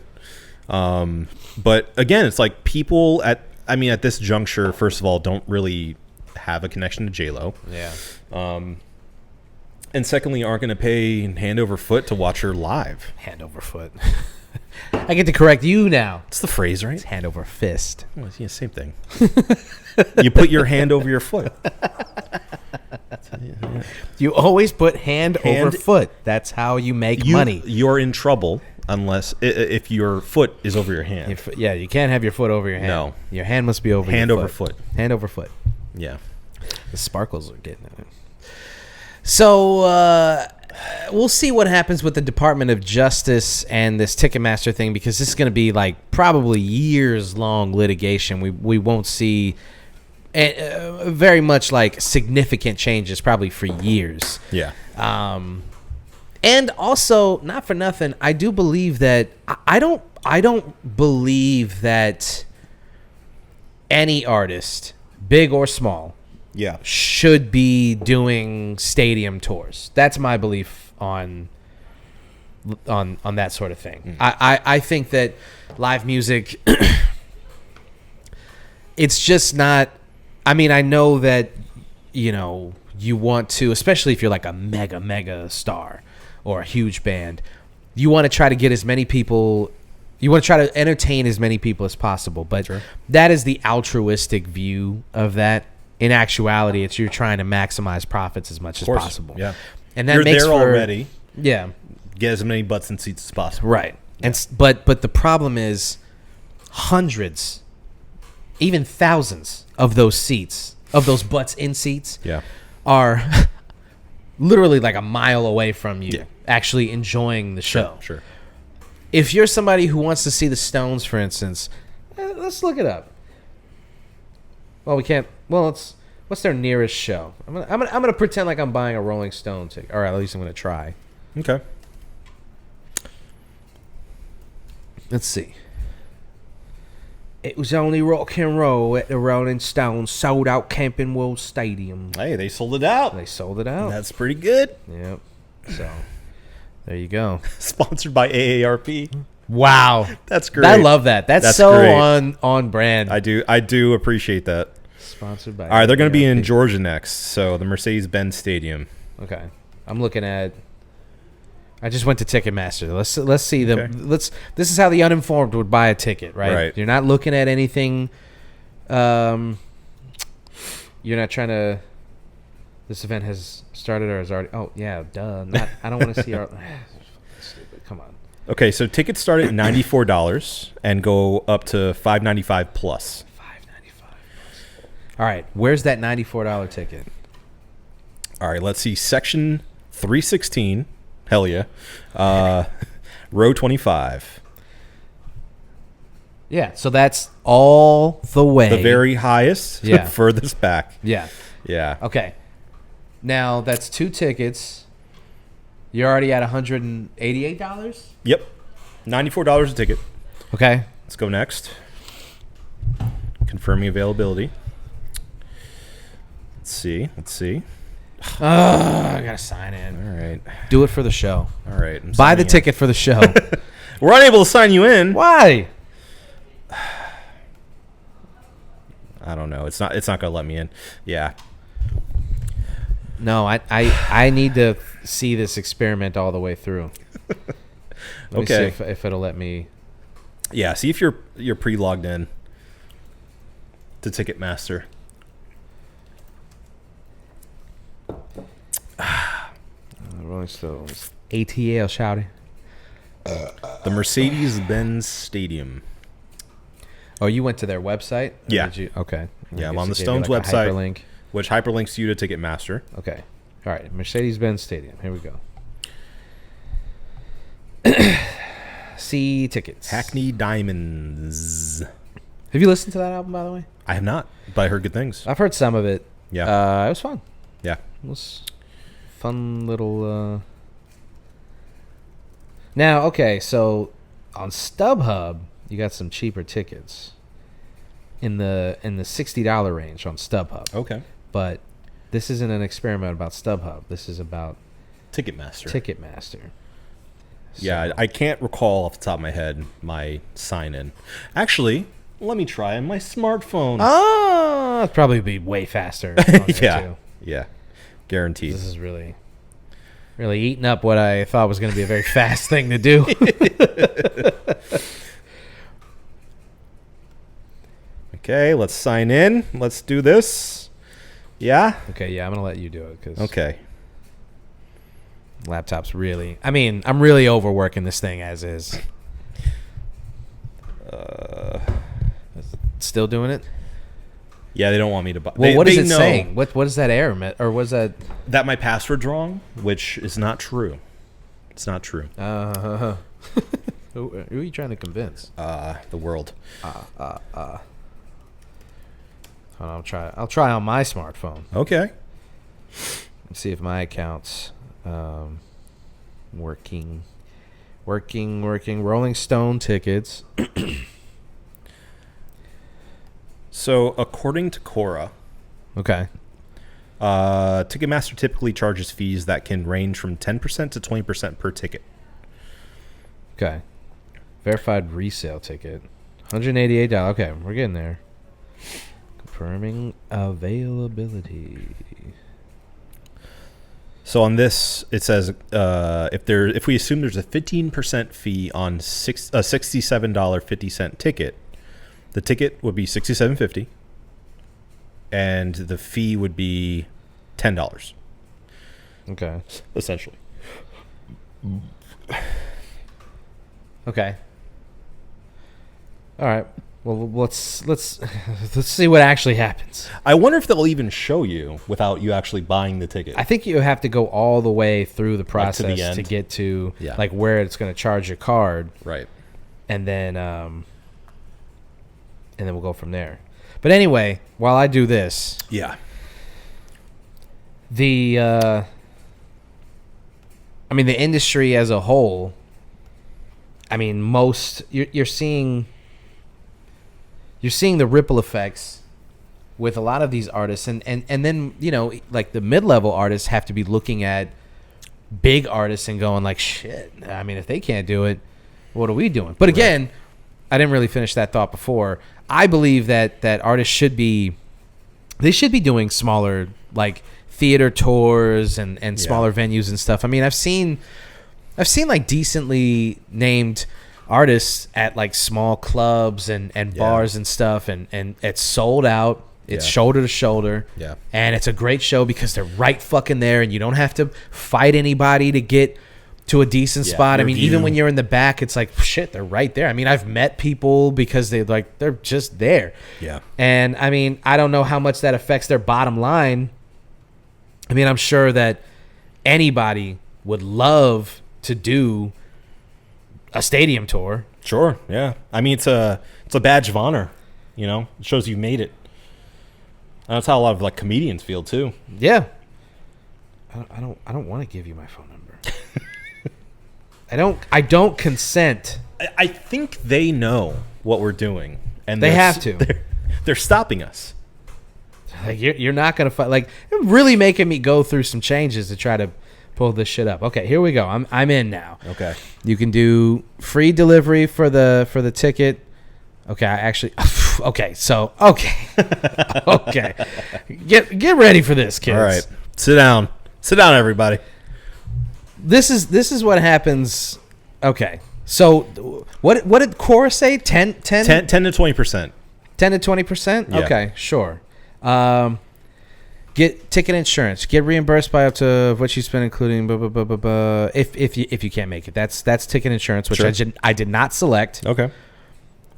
But again, it's like people at this juncture, first of all, don't really have a connection to J-Lo. Yeah. And secondly, aren't going to pay hand over foot to watch her live. Hand over foot. I get to correct you now. It's the phrase, right? It's hand over fist. Well, yeah, same thing. You put your hand over your foot. You always put hand over foot. That's how you make money. You're in trouble unless if your foot is over your hand. Yeah, you can't have your foot over your hand. No. Your hand must be over Hand your over foot. foot. Hand over foot. Yeah. The sparkles are getting it. So we'll see what happens with the Department of Justice and this Ticketmaster thing, because this is going to be like probably years-long litigation. We won't see very much like significant changes probably for years. Yeah. And also, not for nothing, I do believe that I don't believe that any artist, big or small, Yeah. should be doing stadium tours. That's my belief on that sort of thing. I think that live music, it's just not. I mean, I know that, you know, you want to, especially if you're like a mega star or a huge band, you want to try to get as many people. You want to try to entertain as many people as possible. But that is the altruistic view of that. In actuality, it's you're trying to maximize profits as much as possible. Yeah. And that You're makes there for, already. Yeah. Get as many butts and seats as possible. Right. Yeah. But the problem is hundreds, even thousands of those seats, of those butts in seats, are literally like a mile away from you actually enjoying the show. Sure. If you're somebody who wants to see the Stones, for instance, let's look it up. Well, we can't. Well, what's their nearest show? I'm gonna pretend like I'm buying a Rolling Stone ticket, or at least I'm gonna try. Okay. Let's see. It was only rock and roll at the Rolling Stones sold out Camping World Stadium. Hey, they sold it out. They sold it out. That's pretty good. Yep. So there you go. Sponsored by AARP. Wow, that's great. I love that. That's so great. on brand. I do appreciate that. Sponsored by. All right, they're going to be in Georgia next, so the Mercedes-Benz Stadium. Okay, I'm looking at. I just went to Ticketmaster. Let's see them. Okay. This is how the uninformed would buy a ticket, right? Right. You're not looking at anything. You're not trying to. This event has started or has already. Oh yeah, duh. I don't want to see our. Stupid. Come on. Okay, so tickets start at $94 and go up to $595 plus. All right, where's that $94 ticket? All right, let's see. Section 316. Hell yeah. Row 25. Yeah, so that's all the way. The very highest, furthest back. Yeah. Yeah. Okay. Now, that's 2 tickets. You're already at $188? Yep. $94 a ticket. Okay. Let's go next. Confirming availability. Let's see. I gotta sign in. All right. Do it for the show. All right. Buy the ticket for the show. We're unable to sign you in. Why? I don't know. It's not gonna let me in. Yeah. No, I need to see this experiment all the way through. Let me see if it'll let me. Yeah. See if you're pre-logged in to Ticketmaster. Rolling Stones. ATL shouting. The Mercedes-Benz Stadium. Oh, you went to their website? Yeah. Okay. Yeah, I I'm guess on the it gave you Stones like a website, hyperlink. which hyperlinks you to Ticketmaster. Okay. All right. Mercedes-Benz Stadium. Here we go. See tickets. Hackney Diamonds. Have you listened to that album, by the way? I have not, but I heard good things. I've heard some of it. Yeah. It was fun. Yeah. It was fun little. Now, okay, so on StubHub, you got some cheaper tickets in the $60 range on StubHub. Okay. But this isn't an experiment about StubHub. This is about Ticketmaster. So, Yeah, I can't recall off the top of my head my sign-in. Actually, let me try on my smartphone. it'd probably be way faster. On there Yeah. too. Yeah. Guaranteed. This is really eating up what I thought was going to be a very fast thing to do. Okay, let's sign in. Let's do this. Yeah? Okay, yeah, I'm going to let you do it because Okay. laptop's really... I mean, I'm really overworking this thing as is. Still doing it? Yeah, they don't want me to buy. Well, what is it know saying? What is that error? Or was that... that my password's wrong, which is not true. It's not true. Who are you trying to convince? The world. Hold on, I'll try on my smartphone. Okay. Let's see if my account's working. Rolling Stone tickets. So, according to Quora, Okay. Ticketmaster typically charges fees that can range from 10% to 20% per ticket. Okay. Verified resale ticket. $188. Okay, we're getting there. Confirming availability. So on this, it says if we assume there's a 15% fee on a $67.50 ticket, the ticket would be $67.50, and the fee would be $10. Okay. Essentially. Okay. All right. Well, let's see what actually happens. I wonder if they'll even show you without you actually buying the ticket. I think you have to go all the way through the Like to process the end. to get to Yeah. like where it's going to charge your card, Right. and then we'll go from there. But anyway, while I do this, Yeah. the industry as a whole, I mean, you're seeing the ripple effects with a lot of these artists, and then, you know, like the mid-level artists have to be looking at big artists and going like, shit, I mean, if they can't do it, what are we doing? But again, right. I didn't really finish that thought before. I believe that artists should be doing smaller, like, theater tours and smaller venues and stuff. I mean, I've seen like decently named artists at like small clubs and bars and stuff, and it's sold out. It's shoulder to shoulder. Yeah. And it's a great show because they're right fucking there, and you don't have to fight anybody to get to a decent spot. I mean, even when you're in the back, it's like, shit, they're right there. I mean, I've met people because they're just there. Yeah. And I mean, I don't know how much that affects their bottom line. I mean, I'm sure that anybody would love to do a stadium tour. Sure, yeah. I mean, it's a badge of honor, you know? It shows you made it. And that's how a lot of like comedians feel too. Yeah. I don't want to give you my phone number. I don't consent. I think they know what we're doing, and they have to. They're stopping us. Like you're not gonna find, like, really making me go through some changes to try to pull this shit up. Okay, here we go. I'm in now. Okay. You can do free delivery for the ticket. Okay, I actually. Okay, so okay, get ready for this, kids. All right, sit down, everybody. This is what happens. Okay, so what did Cora say? 10 to 20%. 10 to 20%. Yeah. Okay, sure. Get ticket insurance. Get reimbursed by up to what you spend, including if you can't make it. That's ticket insurance, which Sure. I did not select. Okay.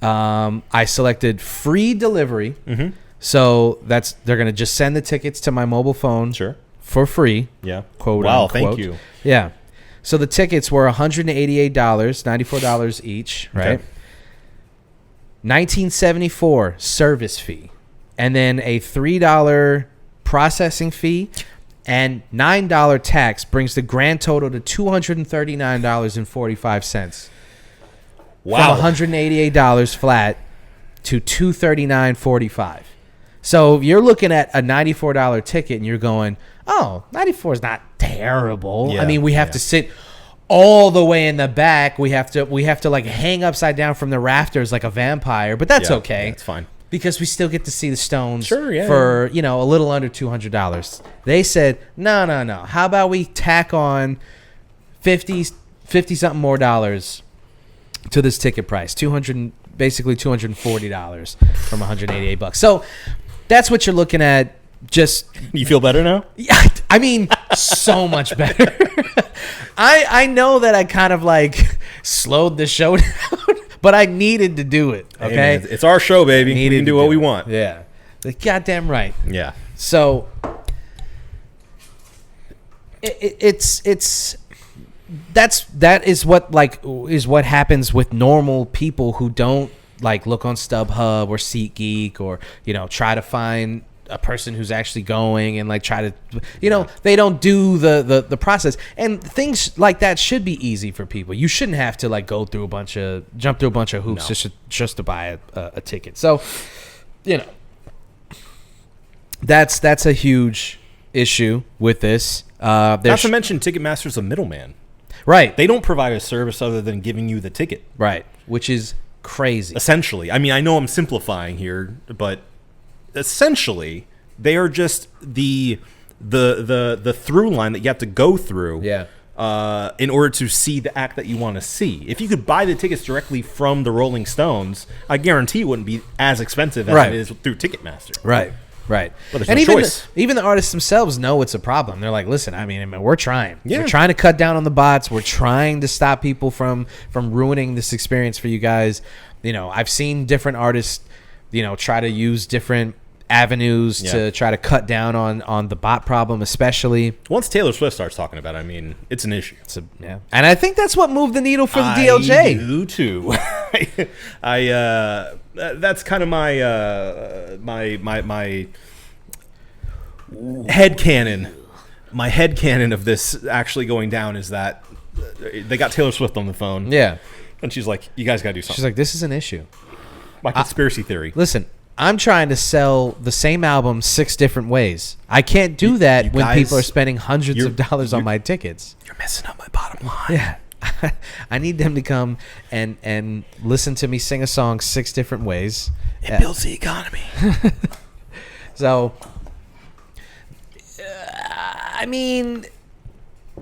I selected free delivery. Mm-hmm. So they're gonna just send the tickets to my mobile phone. Sure. For free. Yeah. Quote wow. unquote. Thank you. Yeah. So the tickets were $188, $94 each, right? Okay. 1974 service fee, and then a $3 processing fee and $9 tax brings the grand total to $239.45. Wow. From $188 flat to $239.45. So you're looking at a $94 ticket and you're going, oh, 94 is not terrible. Yeah, I mean, we have to sit all the way in the back. We have to like hang upside down from the rafters like a vampire, but that's okay. Yeah, it's fine. Because we still get to see the Stones Sure, yeah, for, a little under $200. They said, no. How about we tack on 50 something more dollars to this ticket price? Basically $240 from $188. So that's what you're looking at. Just You feel better now? yeah, I mean, so much better. I know that I kind of like slowed the show down, but I needed to do it. Okay, Hey, man, it's our show, baby. We can do what we want. Yeah, the goddamn right. Yeah. So that is what happens with normal people who don't like look on StubHub or SeatGeek or try to find a person who's actually going and like try to they don't do the process, and things like that should be easy for people. You shouldn't have to like jump through a bunch of hoops just to buy a ticket. So that's a huge issue with this. Not to mention Ticketmaster's a middleman. Right. They don't provide a service other than giving you the ticket. Right. Which is crazy. Essentially. I mean, I know I'm simplifying here, but essentially they are just the through line that you have to go through in order to see the act that you want to see. If you could buy the tickets directly from the Rolling Stones, I guarantee it wouldn't be as expensive as it is through Ticketmaster. Right. But there's And no choice. even the artists themselves know it's a problem. They're like, listen, I mean, we're trying. Yeah. We're trying to cut down on the bots. We're trying to stop people from ruining this experience for you guys. I've seen different artists, try to use different avenues to try to cut down on the bot problem, especially. Once Taylor Swift starts talking about it, I mean, it's an issue. And I think that's what moved the needle for the DOJ. I do too. That's kind of my headcanon. My headcanon of this actually going down is that they got Taylor Swift on the phone. Yeah. And she's like, you guys got to do something. She's like, this is an issue. My conspiracy theory. Listen, I'm trying to sell the same album 6 different ways. I can't do that you when guys, people are spending hundreds of dollars on my tickets. You're messing up my bottom line. Yeah. I need them to come and listen to me sing a song 6 different ways. It builds the economy. So, I mean,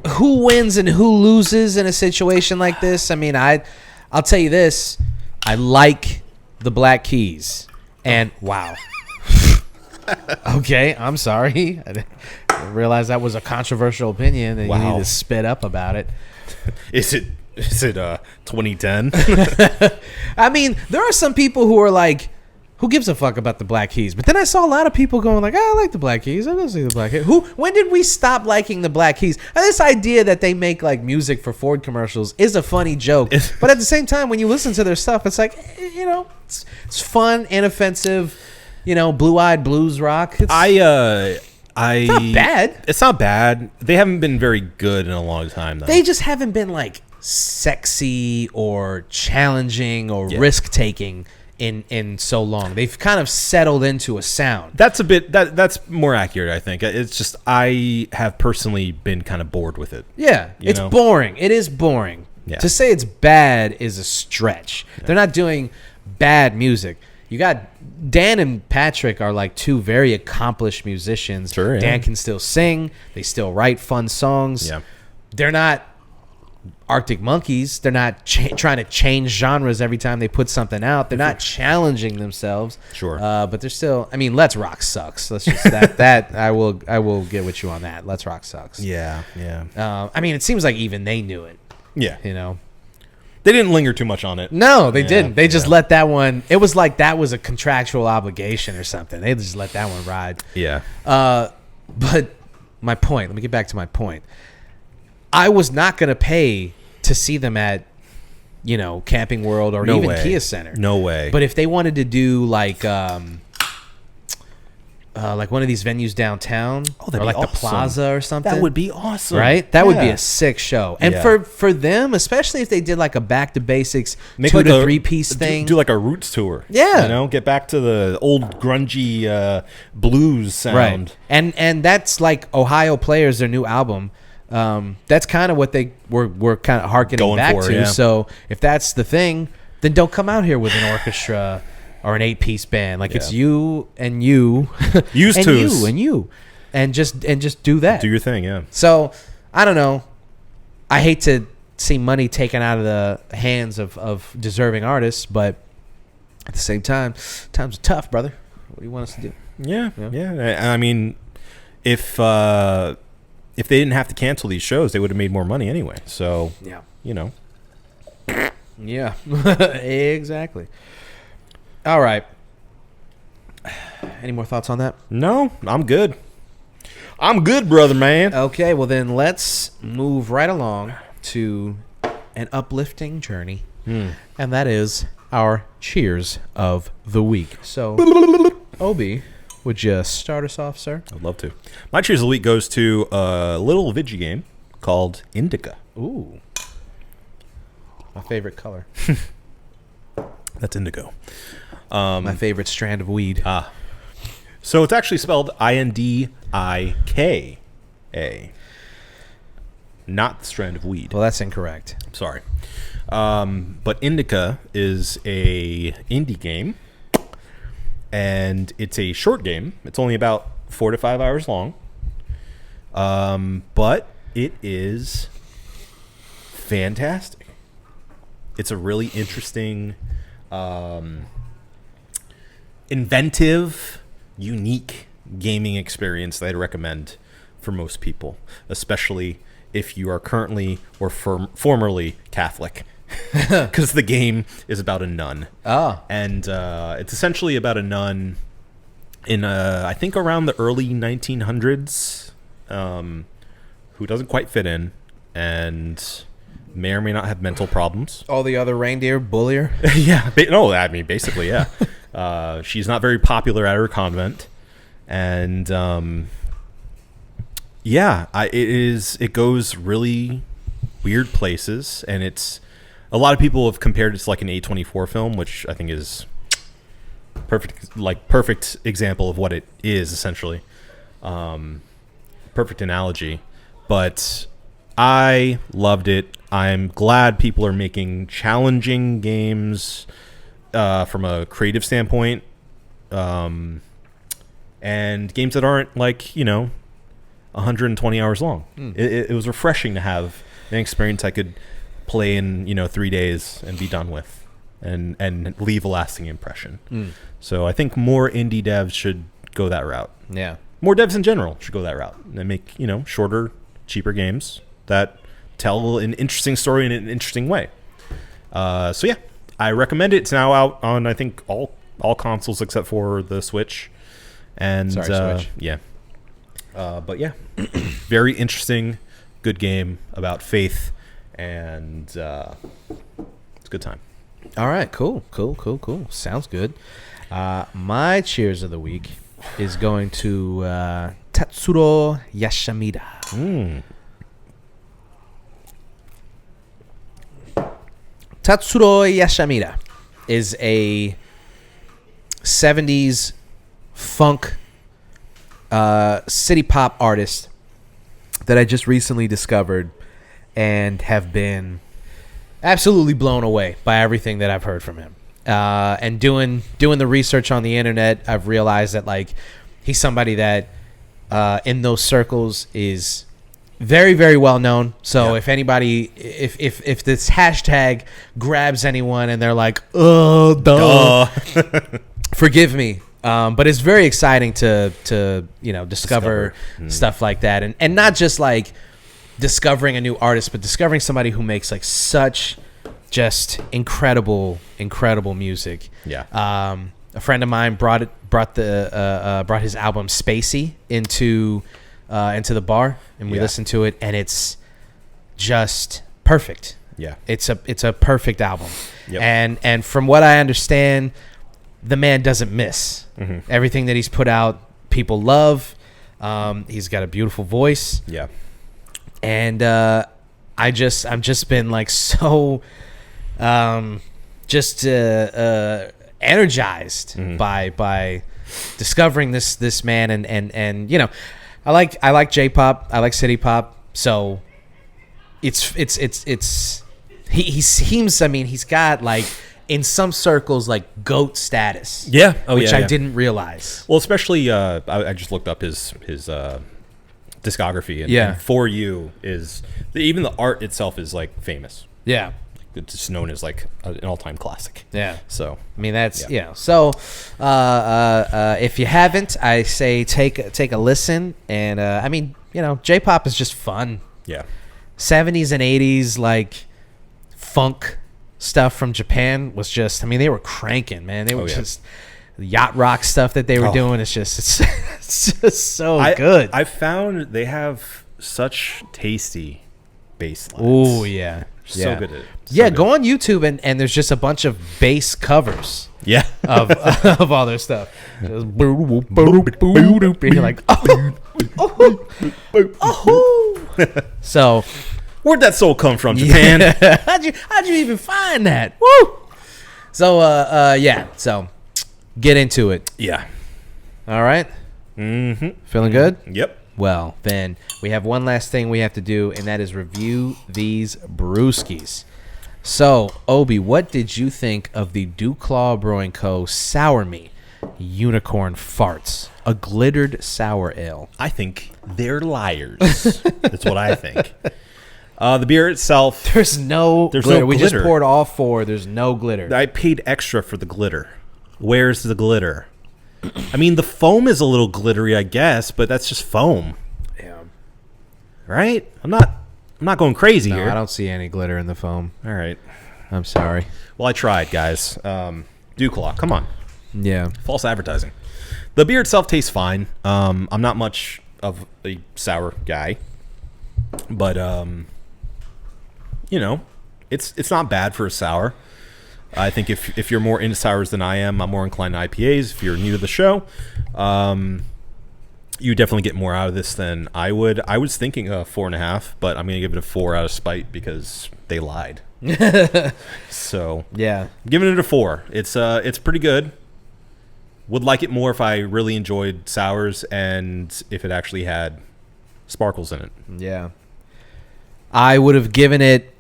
who wins and who loses in a situation like this? I mean, I'll tell you this. I like the Black Keys. And wow. Okay, I'm sorry. I didn't realize that was a controversial opinion and you need to spit up about it. Is it 2010? I mean, there are some people who are like, who gives a fuck about the Black Keys? But then I saw a lot of people going like, I like the Black Keys. I don't see the Black Keys. When did we stop liking the Black Keys? And this idea that they make like music for Ford commercials is a funny joke. But at the same time, when you listen to their stuff, it's like, it's fun, inoffensive, blue-eyed blues rock. It's not bad. It's not bad. They haven't been very good in a long time, though. They just haven't been like sexy or challenging or risk-taking in so long. They've kind of settled into a sound. That's a bit that's more accurate, I think. It's just I have personally been kind of bored with it. Yeah, it's boring. It is boring. Yeah. To say it's bad is a stretch. Yeah. They're not doing bad music. You got Dan and Patrick are like two very accomplished musicians. Sure, yeah. Dan can still sing. They still write fun songs. Yeah. They're not Arctic Monkeys. They're not trying to change genres every time they put something out. They're not challenging themselves. Sure. But they're still. I mean, Let's Rock sucks. Let's just that I will get with you on that. Let's Rock sucks. Yeah. Yeah. I mean, it seems like even they knew it. Yeah. You know. They didn't linger too much on it. No, they didn't. They just let that one. It was like that was a contractual obligation or something. They just let that one ride. Yeah. But my point. Let me get back to my point. I was not going to pay to see them at, Camping World or even Kia Center. No way. But if they wanted to do like one of these venues downtown, or like awesome. the Plaza or something, that would be awesome, right? That would be a sick show. And for them, especially if they did like a back to basics, make 2 like to a 3 piece thing, do like a roots tour. Yeah, get back to the old grungy blues sound. Right. And that's like Ohio Players, their new album. That's kind of what they were kind of harkening back to. Yeah. So if that's the thing, then don't come out here with an orchestra or an 8-piece band. Like it's you and you, used and to you and you, and just do that. Do your thing, yeah. So I don't know. I hate to see money taken out of the hands of deserving artists, but at the same time, times are tough, brother. What do you want us to do? Yeah. I mean, if they didn't have to cancel these shows, they would have made more money anyway. So yeah, Yeah, exactly. All right. Any more thoughts on that? No, I'm good. I'm good, brother, man. Okay, well then let's move right along to an uplifting journey. And that is our cheers of the week. So, Obi, would you start us off, sir? I'd love to. My cheers of the week goes to a little video game called Indica. Ooh. My favorite color. That's indigo. My favorite strand of weed. So it's actually spelled Indika. Not the strand of weed. Well, that's incorrect. Sorry. But Indica is a indie game. And it's a short game. It's only about 4 to 5 hours long. But it is fantastic. It's a really interesting, inventive, unique gaming experience that I'd recommend for most people, especially if you are currently or formerly Catholic, because the game is about a nun. And it's essentially about a nun in, I think, around the early 1900s, who doesn't quite fit in and may or may not have mental problems. All the other reindeer bullier? Yeah. Basically, yeah. She's not very popular at her convent. And, it goes really weird places. And it's, a lot of people have compared it to like an A24 film, which I think is perfect example of what it is, essentially. Perfect analogy. But I loved it. I'm glad people are making challenging games from a creative standpoint, and games that aren't 120 hours long. It was refreshing to have an experience I could play in 3 days and be done with, and leave a lasting impression. So I think more indie devs should go that route. Yeah, more devs in general should go that route and make shorter, cheaper games that tell an interesting story in an interesting way. So yeah, I recommend it. It's now out on, I think, all consoles except for the Switch. And Switch. Yeah. But yeah, very interesting, good game about faith, and it's a good time. All right, cool. Sounds good. My cheers of the week is going to Tatsuro Yashamida. Tatsuro Yashamida is a 70s funk city pop artist that I just recently discovered and have been absolutely blown away by everything that I've heard from him. And doing the research on the internet, I've realized that like he's somebody that in those circles is very, very well known. So if anybody, if this hashtag grabs anyone and they're like, oh, duh. Forgive me. But it's very exciting to discover stuff like that. And not just like discovering a new artist, but discovering somebody who makes like such just incredible music. Yeah. A friend of mine brought his album Spacey into the bar, and we listened to it, and it's just perfect. Yeah. It's a perfect album. Yep. And from what I understand, the man doesn't miss. Mm-hmm. Everything that he's put out, people love. He's got a beautiful voice. Yeah. And I've just been like so energized by discovering this man, and you know, I like J-pop, I like city pop, so he seems, I mean, he's got like in some circles like GOAT status. Yeah. Which I didn't realize. Well, especially I just looked up his discography, and For You is even the art itself is like famous. Yeah. It's just known as like an all-time classic. Yeah. So I mean, that's So if you haven't, I say take a listen. And I mean, you know, J-pop is just fun. Yeah. 70s and 80s like funk stuff from Japan was just, I mean, they were cranking, man. They were just yacht rock stuff that they were doing. It's just so good. I found they have such tasty bass lines. Oh yeah. So good at it. Go on YouTube and there's just a bunch of bass covers. Yeah. of all their stuff. Just and you're like, So where'd that soul come from, Japan? Yeah. How'd you even find that? Woo! So so get into it. Yeah. All right. Mm-hmm. Feeling good? Yep. Well, then we have one last thing we have to do, and that is review these Brewskis. So, Obi, what did you think of the Duclaw Brewing Co. Sour Me Unicorn Farts, a glittered sour ale? I think they're liars. That's what I think. The beer itself, there's no glitter. No we glitter. Just poured all four. There's no glitter. I paid extra for the glitter. Where's the glitter? I mean, the foam is a little glittery, I guess, but that's just foam. Yeah. Right? I'm not going crazy here. I don't see any glitter in the foam. All right. I'm sorry. Well, I tried, guys. Duclaw, come on. Yeah. False advertising. The beer itself tastes fine. I'm not much of a sour guy, but you know, it's not bad for a sour. I think if you're more into sours than I am, I'm more inclined to IPAs. If you're new to the show, you definitely get more out of this than I would. I was thinking 4.5, but I'm going to give it a 4 out of spite because they lied. So yeah, I'm giving it a 4. It's pretty good. Would like it more if I really enjoyed sours and if it actually had sparkles in it. Yeah. I would have given it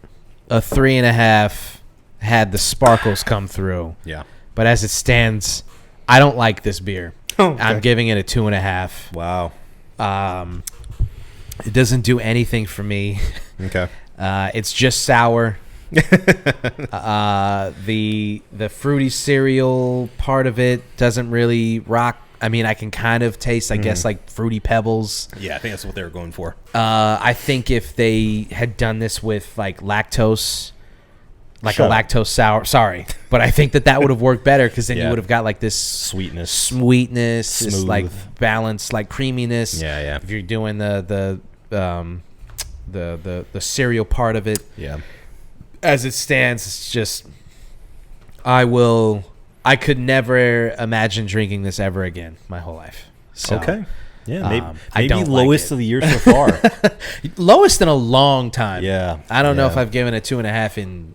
a 3.5 had the sparkles come through. Yeah. But as it stands, I don't like this beer. Okay. I'm giving it a 2.5. Wow. It doesn't do anything for me. Okay. It's just sour. The fruity cereal part of it doesn't really rock. I mean, I can kind of taste, I guess, like Fruity Pebbles. Yeah, I think that's what they were going for. I think if they had done this with like lactose, like Shut a up. lactose sour, sorry, but I think that would have worked better because then you Yeah. would have got like this Sweetness. this Smooth. like balanced like creaminess. Yeah, yeah. If you're doing the cereal part of it, Yeah. as it stands, it's just I could never imagine drinking this ever again my whole life. So, Okay. Yeah, maybe, I maybe don't like lowest it. of the year so far. Lowest in a long time. Yeah. I don't know Yeah. if I've given it 2.5 in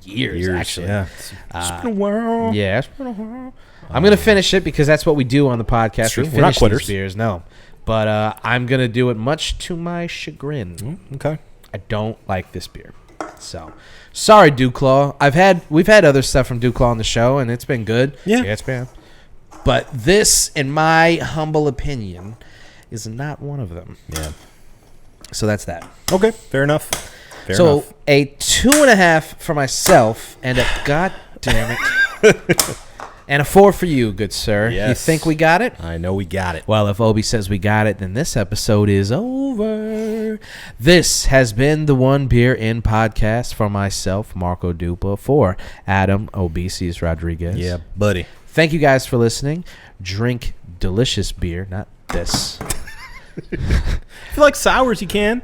years actually. Yeah. It's been a while. Yeah, it's been a while. I'm going to finish it because that's what we do on the podcast. True. We We're not finish quitters. these beers. No. But I'm going to do it much to my chagrin. Okay. I don't like this beer. So, sorry, Duclaw. We've had other stuff from Duclaw on the show, and it's been good. Yeah. It's been. But this, in my humble opinion, is not one of them. Yeah. So that's that. Okay. Fair enough. Fair So enough. a 2.5 for myself, and a goddamn it, and a 4 for you, good sir. Yes. You think we got it? I know we got it. Well, if Obi says we got it, then this episode is over. This has been the One Beer In podcast for myself, Marco Dupa, for Adam Obeses Rodriguez. Yeah, buddy. Thank you guys for listening. Drink delicious beer, not this. If you like sours, you can.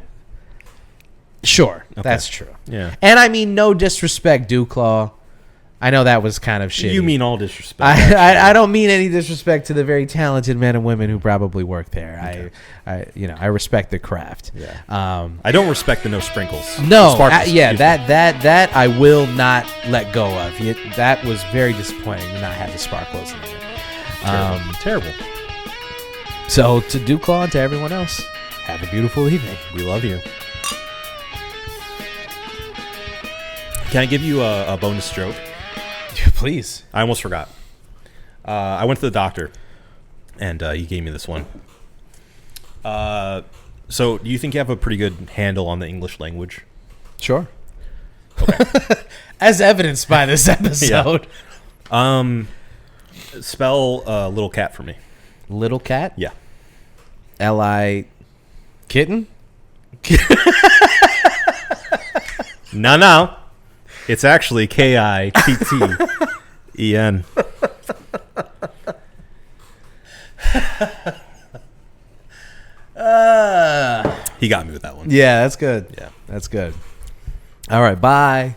Sure, that's true. Yeah. And I mean, no disrespect, Duclaw. I know that was kind of shitty. You mean all disrespect. I don't mean any disrespect to the very talented men and women who probably work there. Okay. I respect the craft. Yeah. I don't respect the no sprinkles. No, Sparkles, that I will not let go of. That was very disappointing to not have the sparkles in there. Terrible. So to Duclaw and to everyone else, have a beautiful evening. We love you. Can I give you a bonus joke? Please. I almost forgot. I went to the doctor, and he gave me this one. So, do you think you have a pretty good handle on the English language? Sure. Okay. As evidenced by this episode. Spell little cat for me. Little cat? Yeah. L-I... Kitten? No. It's actually Kitten. He got me with that one. Yeah, that's good. Yeah. That's good. All right, bye.